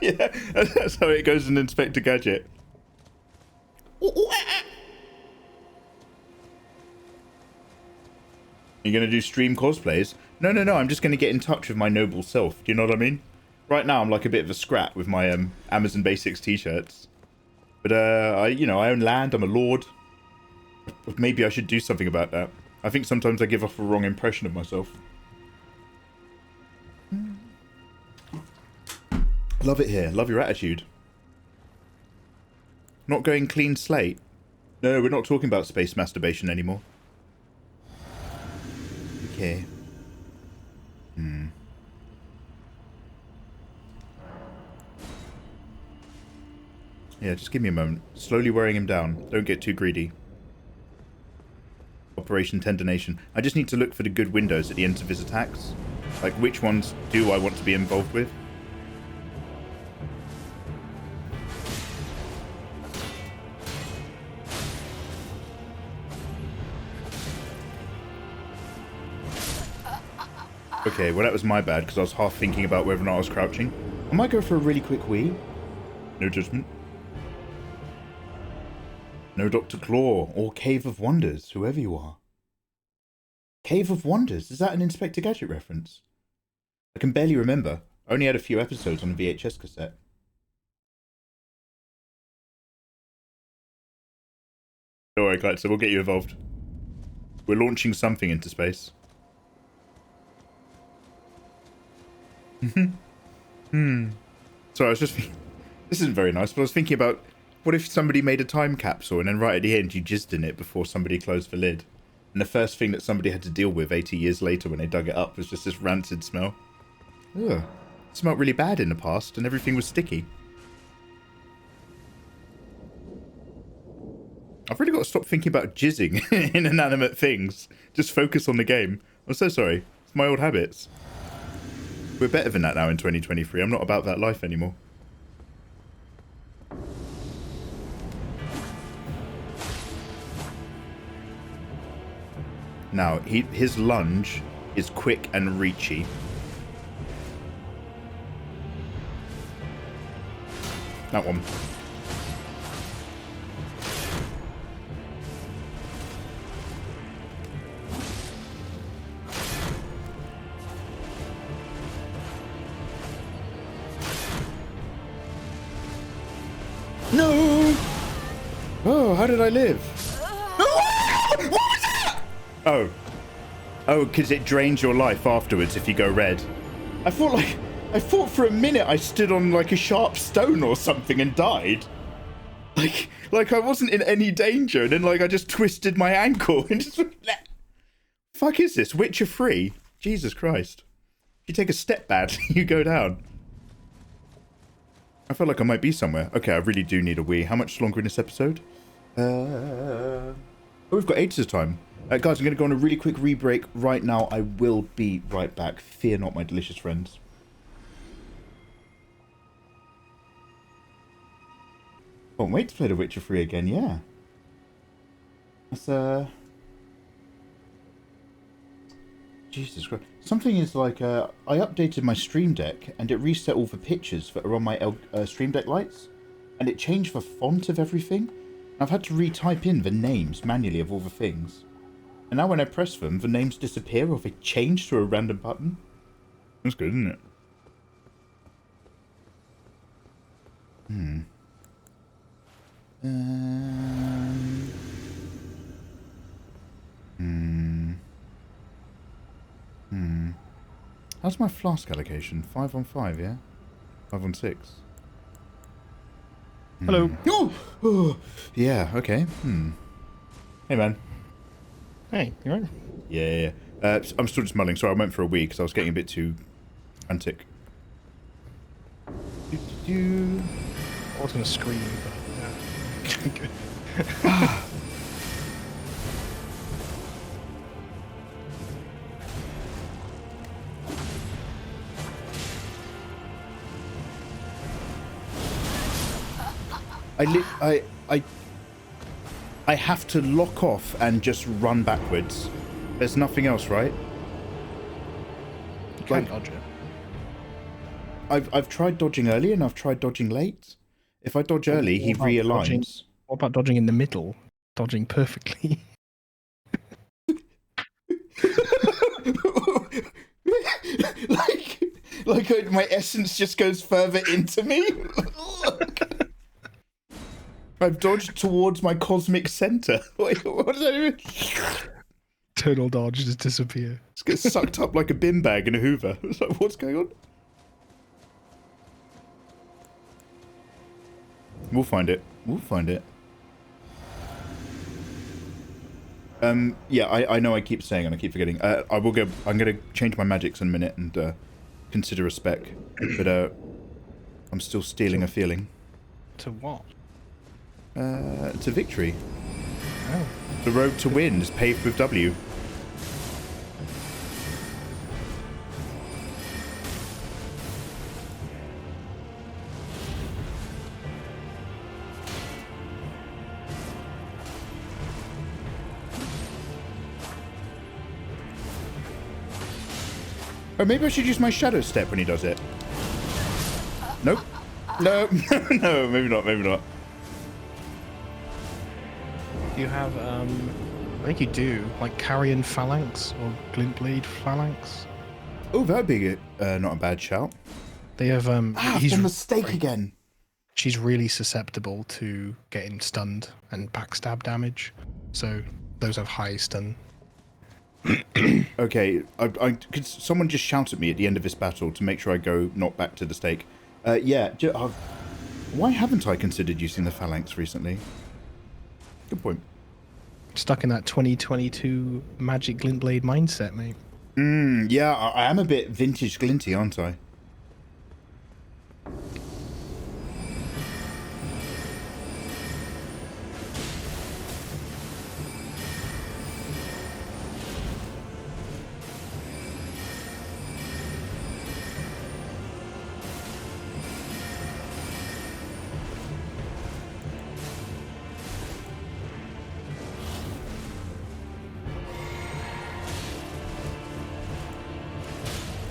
Yeah, that's how it goes in Inspector Gadget. You're going to do stream cosplays? No, I'm just going to get in touch with my noble self. Do you know what I mean? Right now, I'm like a bit of a scrap with my Amazon Basics t-shirts. But, I own land. I'm a lord. Maybe I should do something about that. I think sometimes I give off a wrong impression of myself. Love it here. Love your attitude. Not going clean slate. No, we're not talking about space masturbation anymore. Okay. Yeah, just give me a moment. Slowly wearing him down. Don't get too greedy. Operation Tendination. I just need to look for the good windows at the ends of his attacks. Like, which ones do I want to be involved with? Okay, well that was my bad, because I was half thinking about whether or not I was crouching. I might go for a really quick wee. No judgment. No Dr. Claw, or Cave of Wonders, whoever you are. Cave of Wonders? Is that an Inspector Gadget reference? I can barely remember. I only had a few episodes on a VHS cassette. Don't worry, Clyde, so we'll get you involved. We're launching something into space. Sorry, I was just thinking, this isn't very nice, but I was thinking about, what if somebody made a time capsule and then right at the end you jizzed in it before somebody closed the lid? And the first thing that somebody had to deal with 80 years later when they dug it up was just this rancid smell. Ugh. It smelled really bad in the past and everything was sticky. I've really got to stop thinking about jizzing in inanimate things. Just focus on the game. I'm so sorry. It's my old habits. We're better than that now in 2023. I'm not about that life anymore. Now, his lunge is quick and reachy. That one. No! Oh, how did I live? What was that? Oh. Oh, because it drains your life afterwards if you go red. I thought for a minute I stood on like a sharp stone or something and died. Like I wasn't in any danger, and then like I just twisted my ankle and just... fuck is this? Witcher 3? Jesus Christ. If you take a step back, you go down. I feel like I might be somewhere. Okay, I really do need a wee. How much longer in this episode? Oh, we've got ages of time. Guys, I'm going to go on a really quick re-break right now. I will be right back. Fear not, my delicious friends. Can't wait to play The Witcher 3 again, yeah. That's, Jesus Christ. Something is like, I updated my Stream Deck, and it reset all the pictures that are on my Stream Deck lights, and it changed the font of everything. I've had to retype in the names manually of all the things. And now when I press them, the names disappear or they change to a random button. That's good, isn't it? How's my flask allocation? 5 on 5, yeah? 5 on 6. Hello. Oh! Yeah, okay. Hey, man. Hey, you right? Yeah. I'm still just mulling. Sorry, I went for a wee because I was getting a bit too frantic. I was going to scream, but yeah. Good. I have to lock off and just run backwards. There's nothing else, right? You can't dodge it. I've tried dodging early and I've tried dodging late. If I dodge early, he realigns. What about dodging in the middle? Dodging perfectly. like my essence just goes further into me. I've dodged towards my cosmic center. Wait, what does that mean? Eternal dodge, just disappear. Just get sucked up like a bin bag in a Hoover. It's like, what's going on? We'll find it. We'll find it. Yeah, I know I keep saying and I keep forgetting. I will go. I'm going to change my magics in a minute and consider a spec. But I'm still stealing a feeling. To what? To victory. Oh. The road to win is paved with W. Or maybe I should use my shadow step when he does it. Nope. No, no, maybe not, maybe not. You have, I think you do, like Carrion Phalanx or Glintblade Phalanx. Oh, that'd be not a bad shout. They have, he's a mistake again. She's really susceptible to getting stunned and backstab damage, so those have high stun. Okay, could someone just shout at me at the end of this battle to make sure I go not back to the stake? Yeah, why haven't I considered using the Phalanx recently? Good point. Stuck in that 2022 Magic Glintblade mindset, mate. Yeah, I am a bit vintage glinty, aren't I?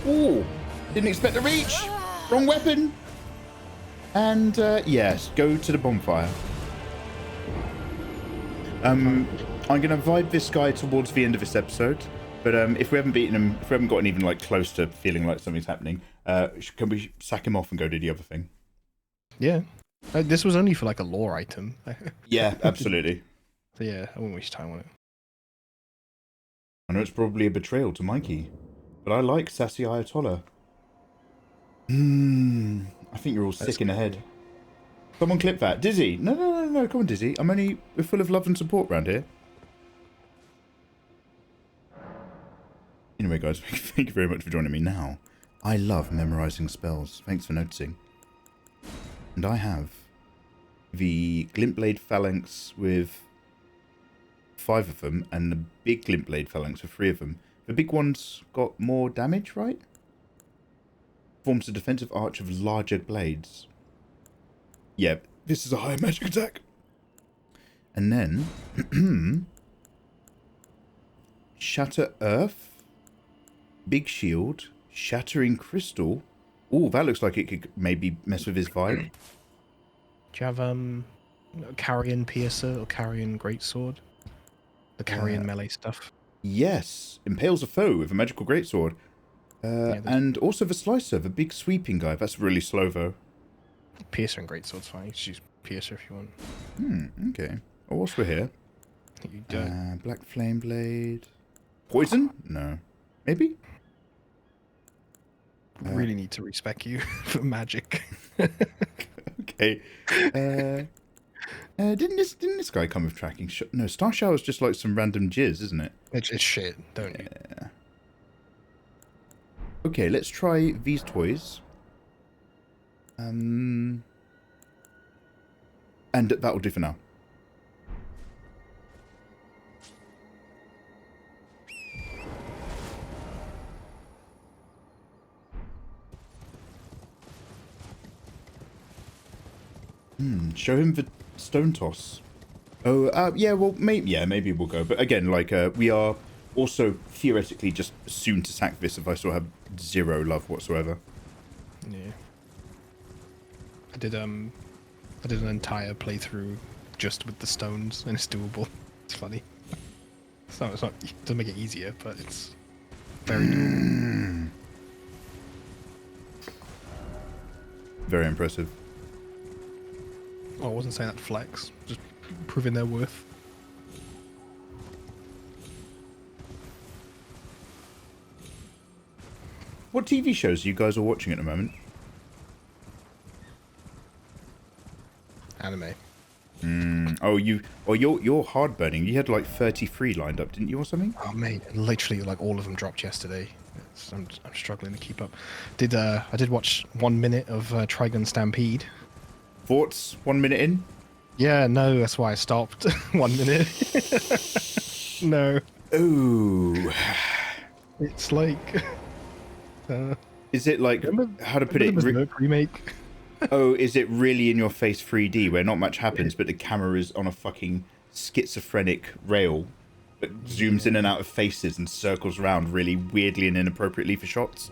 Ooh, didn't expect to reach. Wrong weapon. And yes, go to the bonfire. I'm gonna vibe this guy towards the end of this episode, but if we haven't beaten him, if we haven't gotten even like close to feeling like something's happening, can we sack him off and go do the other thing? Yeah, this was only for like a lore item. Yeah, absolutely. So yeah, I won't waste time on it. I know it's probably a betrayal to Mikey, but I like sassy Ayatollah. I think you're all sick in the head. Someone clip that. Dizzy. No. Come on, Dizzy. We're full of love and support around here. guys. Thank you very much for joining me now. I love memorizing spells. Thanks for noticing. And I have the Glintblade Phalanx with 5 of them, and the big Glintblade Phalanx with 3 of them. The big one's got more damage, right? Forms a defensive arch of larger blades. Yeah, this is a higher magic attack. And then... Shatter Earth. Big Shield. Shattering Crystal. Oh, that looks like it could maybe mess with his vibe. Do you have Carrion Piercer or Carrion Greatsword? The Carrion melee stuff. Yes. Impales a foe with a magical greatsword. And also the Slicer, the big sweeping guy. That's really slow, though. Piercer and Greatsword's fine. You just use Piercer if you want. Okay. Oh, whilst we're here. You don't. Black Flame Blade. Poison? No. Maybe? Really need to respect you for magic. Okay. Didn't this guy come with tracking? No, Star Shower's just like some random jizz, isn't it? It's shit, don't you? Yeah. Okay, let's try these toys. And that'll do for now. Show him the stone toss. Oh, yeah, well, maybe we'll go. But again, like, we are also theoretically just soon to sack this if I still have 0 love whatsoever. Yeah. I did an entire playthrough just with the stones, and it's doable. It's funny. It's not, it doesn't make it easier, but it's very doable. Very impressive. Oh, I wasn't saying that to flex, just proving their worth. What TV shows are you guys all watching at the moment? Anime. Oh, you're hard burning. You had like 33 lined up, didn't you, or something? Oh mate, literally like all of them dropped yesterday. I'm struggling to keep up. I did watch 1 minute of Trigun Stampede. Thoughts? 1 minute in? Yeah, no, that's why I stopped. 1 minute. No. Ooh. It's like. Is it like how to put it? Remake. Oh, is it really in your face 3D where not much happens, but the camera is on a fucking schizophrenic rail that zooms in and out of faces and circles around really weirdly and inappropriately for shots?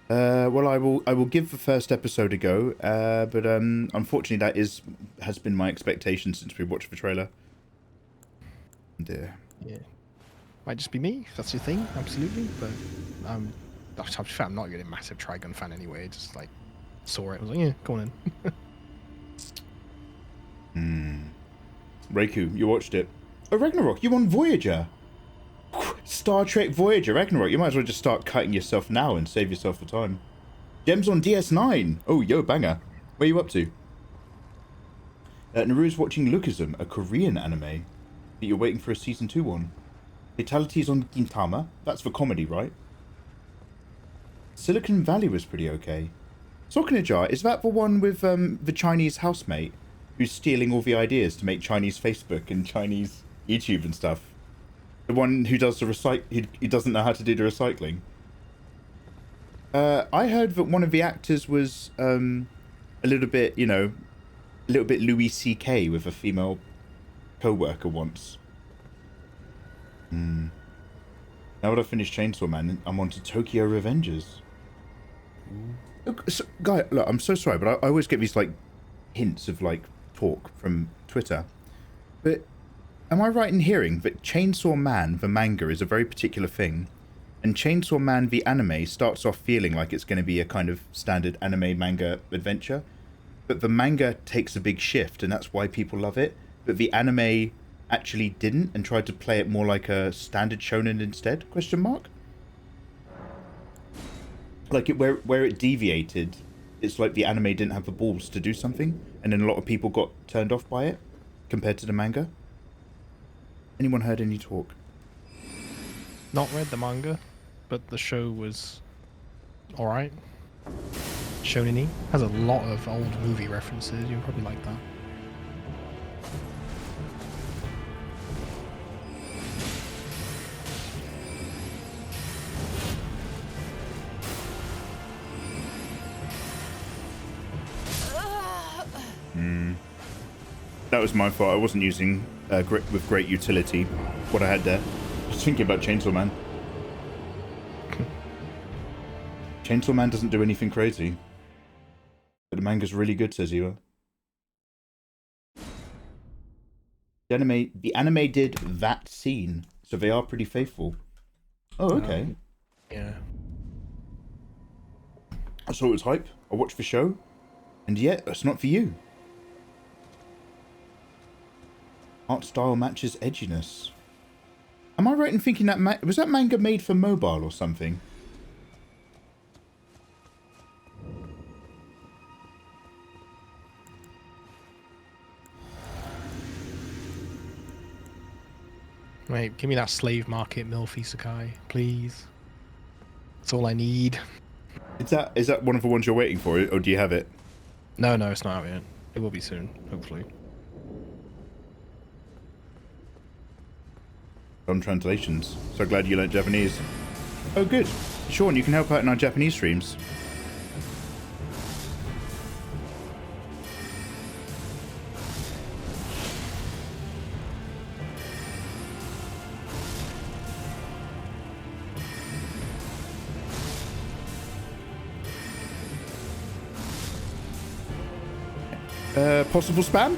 Yeah. Well, I will give the first episode a go, but unfortunately that has been my expectation since we watched the trailer. Dear. Yeah. Might just be me, if that's your thing, absolutely. But I'm not really a massive Trigun fan anyway. Just like saw it, I was like, yeah, go on in. Reiku, you watched it. Oh, Ragnarok, you on Voyager? Star Trek Voyager, Ragnarok. You might as well just start cutting yourself now and save yourself the time. Gems on DS9. Oh, yo, banger. Where are you up to? Naru's watching Lookism, a Korean anime that you're waiting for a season 2 on. Fatalities on Gintama. That's for comedy, right? Silicon Valley was pretty okay. Sock in a Jar, is that the one with the Chinese housemate who's stealing all the ideas to make Chinese Facebook and Chinese YouTube and stuff? The one who does the he doesn't know how to do the recycling. I heard that one of the actors was a little bit, Louis C.K. with a female co-worker once. Now that I've finished Chainsaw Man, I'm on to Tokyo Revengers. Look, guy, look, I'm so sorry, but I always get these like hints of like talk from Twitter. But am I right in hearing that Chainsaw Man, the manga, is a very particular thing, and Chainsaw Man, the anime, starts off feeling like it's going to be a kind of standard anime manga adventure, but the manga takes a big shift, and that's why people love it. But the anime actually didn't and tried to play it more like a standard shonen instead? Question mark. Like where it deviated, it's like the anime didn't have the balls to do something, and then a lot of people got turned off by it compared to the manga. Anyone heard any talk? Not read the manga, but the show was alright. Shonen has a lot of old movie references. You'll probably like that. That was my fault. I wasn't using with great utility what I had there. I was thinking about Chainsaw Man. Chainsaw Man doesn't do anything crazy. But the manga's really good, says Eva. The anime did that scene, so they are pretty faithful. Oh, okay. Yeah. I saw it was hype. I watched the show, and yet it's not for you. Art style matches edginess. Am I right in thinking that was that manga made for mobile or something? Wait, give me that slave market MILF Isekai, please. That's all I need. Is that one of the ones you're waiting for, or do you have it? No, it's not out yet. It will be soon, hopefully. On translations. So glad you learnt Japanese. Oh, good. Sean, you can help out in our Japanese streams. Possible spam?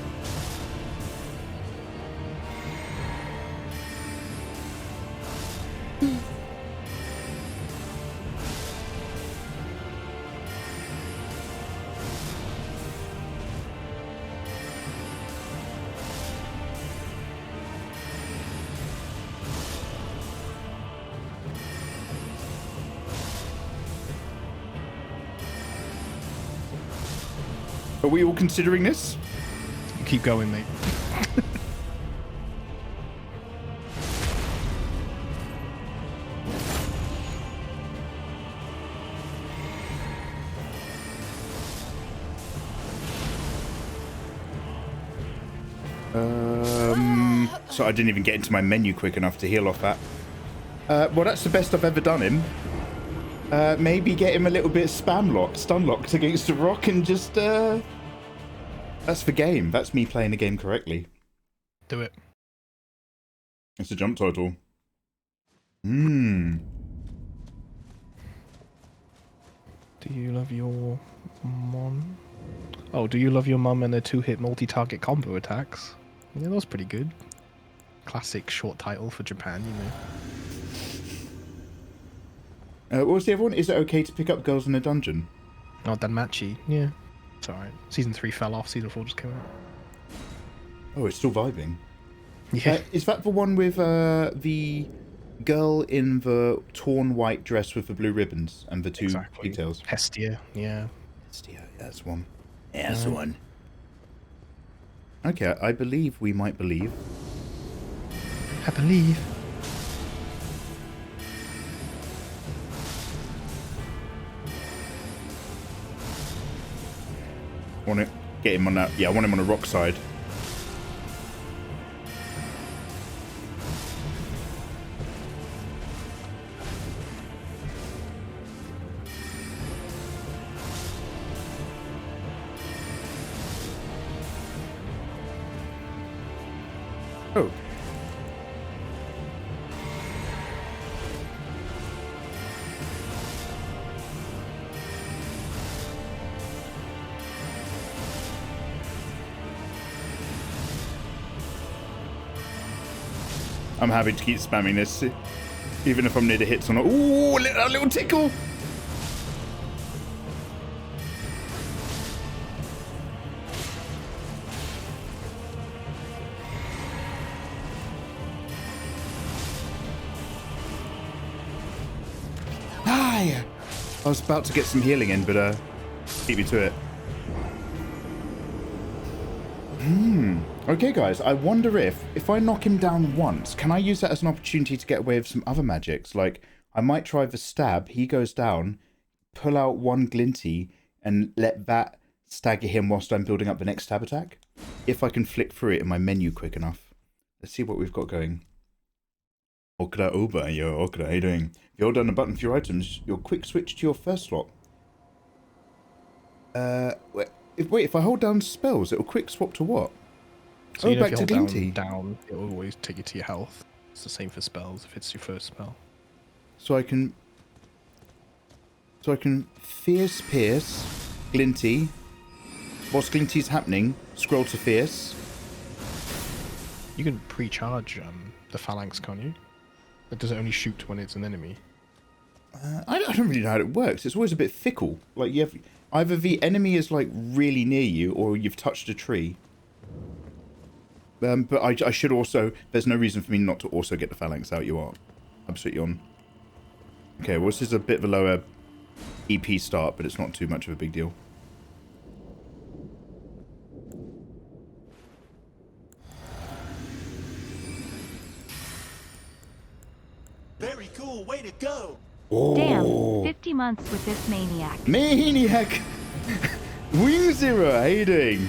Are we all considering this? Keep going, mate. So I didn't even get into my menu quick enough to heal off that. Well, that's the best I've ever done him. Maybe get him a little bit stun locked against a rock and just, That's the game. That's me playing the game correctly. Do it. It's a jump title. Do you love your mom? Oh, do you love your mum and their 2-hit multi-target combo attacks? Yeah, that was pretty good. Classic short title for Japan, you know. What was the other one? Is it okay to pick up girls in a dungeon? Oh, Danmachi. Yeah. It's alright. Season 3 fell off. Season 4 just came out. Oh, it's still vibing. Yeah. Is that the one with the girl in the torn white dress with the blue ribbons and the two pigtails? Hestia, yeah. Hestia, that's one. Yeah, that's the one. Okay, I believe we might believe. I believe. Want to get him on that? Yeah, I want him on a rock side. Oh. I'm happy to keep spamming this, even if I'm near the hits or not. Ooh, a little tickle! Hi! I was about to get some healing in, but beat me to it. Okay, guys, I wonder if I knock him down once, can I use that as an opportunity to get away with some other magics? Like, I might try the stab, he goes down, pull out one glinty, and let that stagger him whilst I'm building up the next stab attack. If I can flick through it in my menu quick enough. Let's see what we've got going. Okra Uba, yo, Okra, how you doing? If you hold down the button for your items, you'll quick switch to your first slot. If I hold down spells, it'll quick swap to what? So back to if you hold Glinty. down, it will always take you to your health. It's the same for spells if it's your first spell. So I can Fierce Pierce, Glinty. Whilst Glinty's happening, scroll to Fierce. You can pre-charge the phalanx, can't you? Or does it only shoot when it's an enemy? I don't really know how it works. It's always a bit fickle. Like, you have either the enemy is like really near you, or you've touched a tree. But I should also. There's no reason for me not to also get the phalanx out. You are absolutely on. Okay, well, this is a bit of a lower EP start, but it's not too much of a big deal. Very cool, way to go! Oh. Damn, 50 months with this maniac. Maniac! Wing Zero, how you doing?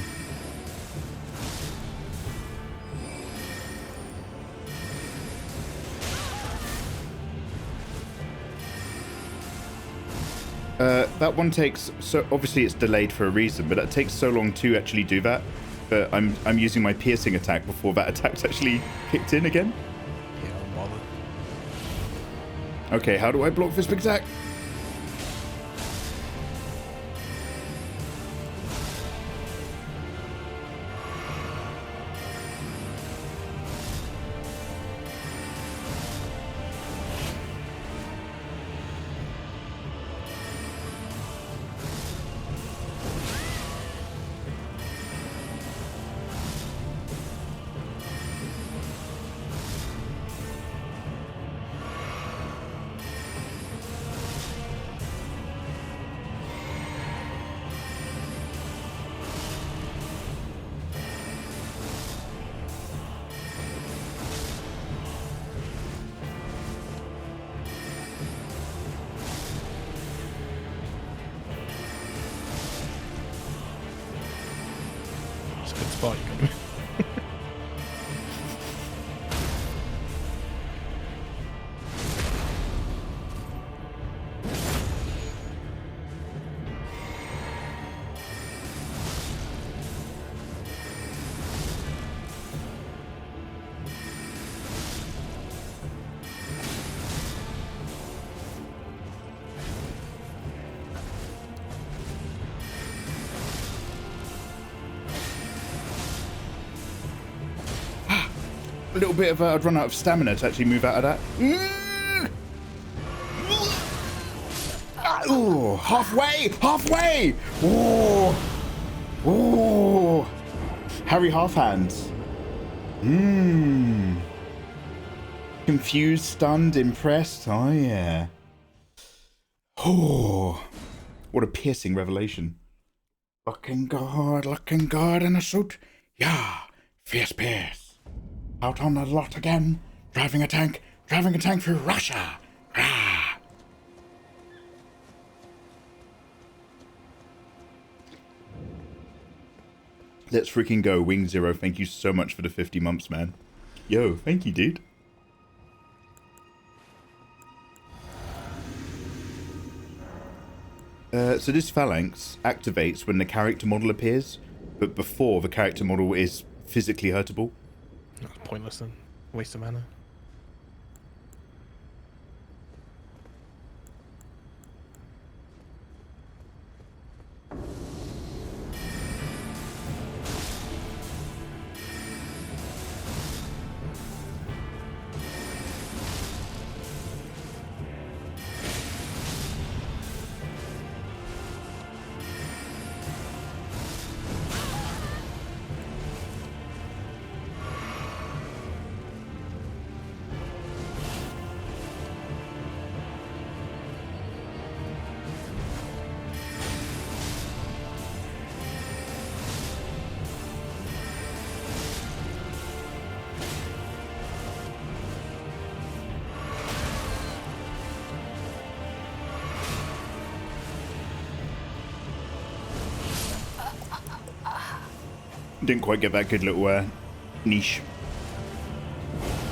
That one takes, so obviously it's delayed for a reason, but that takes so long to actually do that. But I'm using my piercing attack before that attack's actually kicked in again. Yeah, I'll bother. Okay, how do I block this big attack? It's a good spot you got me. A little bit of I'd run out of stamina to actually move out of that. Ooh, halfway! Ooh, ooh. Harry half hands. Confused, stunned, impressed. Oh yeah. Oh, what a piercing revelation. Looking good in a suit. Yeah, fierce pierce. Out on the lot again, driving a tank through Russia. Ah. Let's freaking go, Wing Zero. Thank you so much for the 50 months, man. Yo, thank you, dude. So this phalanx activates when the character model appears, but before the character model is physically hurtable. That's pointless then. Waste of mana. didn't quite get that good little niche.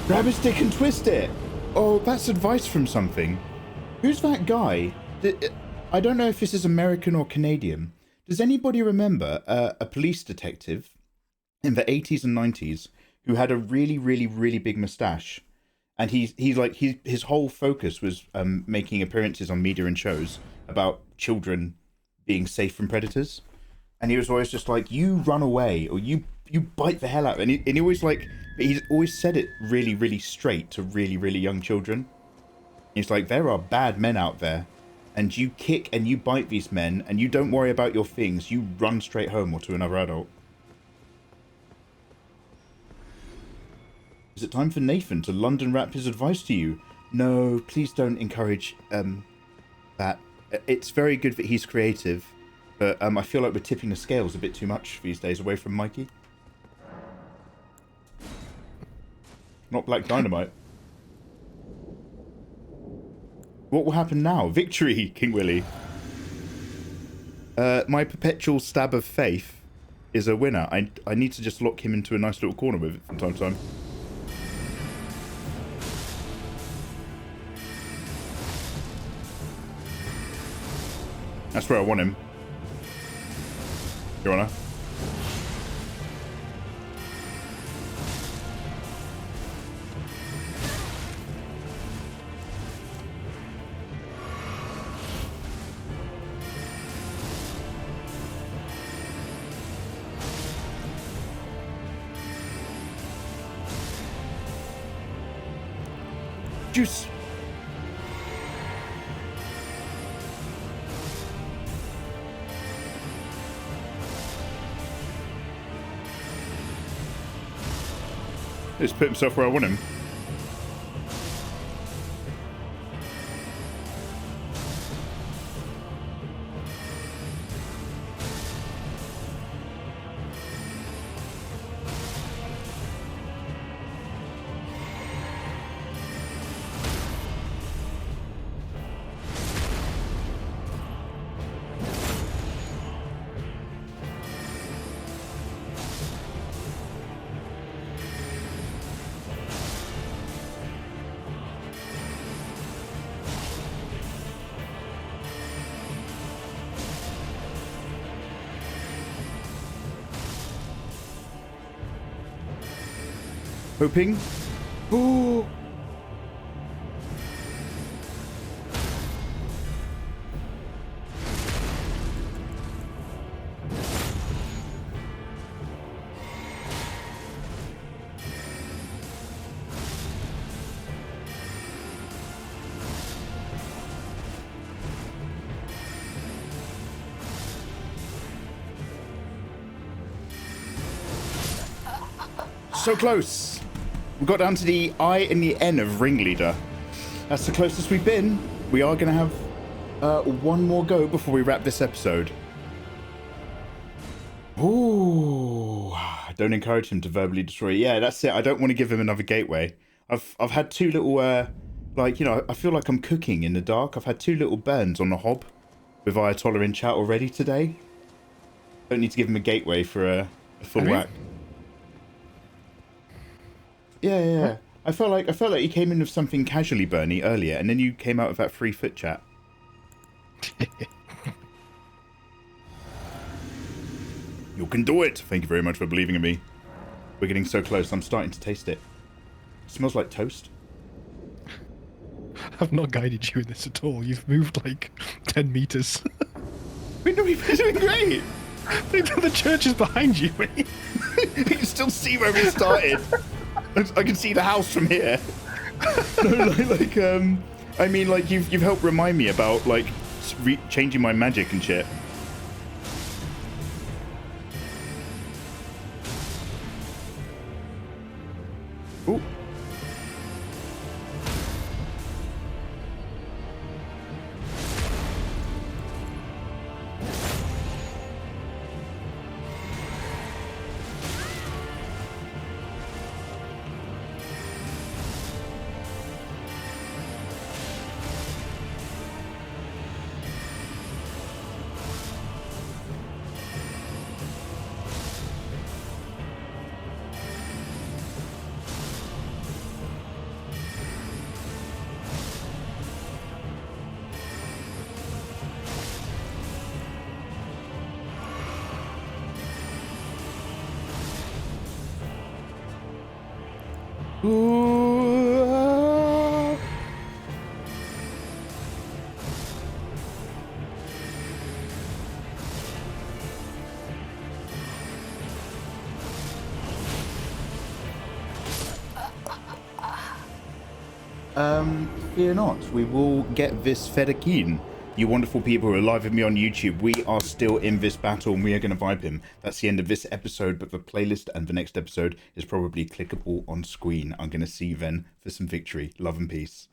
Grab a stick and twist it. Oh, that's advice from something. Who's that guy? I don't know if this is American or Canadian. Does anybody remember a police detective in the 80s and 90s who had a really, really, really big mustache? And his whole focus was making appearances on media and shows about children being safe from predators. And he was always just like, you run away, or you bite the hell out. And he always he's always said it really, really straight to really, really young children. He's like, there are bad men out there, and you kick and you bite these men, and you don't worry about your things. You run straight home or to another adult. Is it time for Nathan to London rap his advice to you? No, please don't encourage that. It's very good that he's creative, but I feel like we're tipping the scales a bit too much these days away from Mikey. Not Black Dynamite. What will happen now? Victory, King Willie. My perpetual stab of faith is a winner. I need to just lock him into a nice little corner with it from time to time. That's where I want him. Your Honor. Juice. He's put himself where I want him. Hoping. Oh. So close. We got down to the I and the N of Ringleader. That's the closest we've been. We are going to have one more go before we wrap this episode. Ooh, don't encourage him to verbally destroy. Yeah, that's it. I don't want to give him another gateway. I've had two little, I feel like I'm cooking in the dark. I've had two little burns on the hob with Ayatollah in chat already today. Don't need to give him a gateway for a full whack. Yeah. I felt like you came in with something casually burny earlier, and then you came out with that 3-foot chat. You can do it. Thank you very much for believing in me. We're getting so close. I'm starting to taste it. It smells like toast. I've not guided you in this at all. You've moved like 10 meters. We're doing great. The church is behind you. You can still see where we started. I can see the house from here. No, I mean, like you've helped remind me about like changing my magic and shit. Ooh. Ooh. Fear not. We will get this Fedakeen. You wonderful people who are live with me on YouTube, we are still in this battle and we are going to vibe him. That's the end of this episode, but the playlist and the next episode is probably clickable on screen. I'm going to see you then for some victory. Love and peace.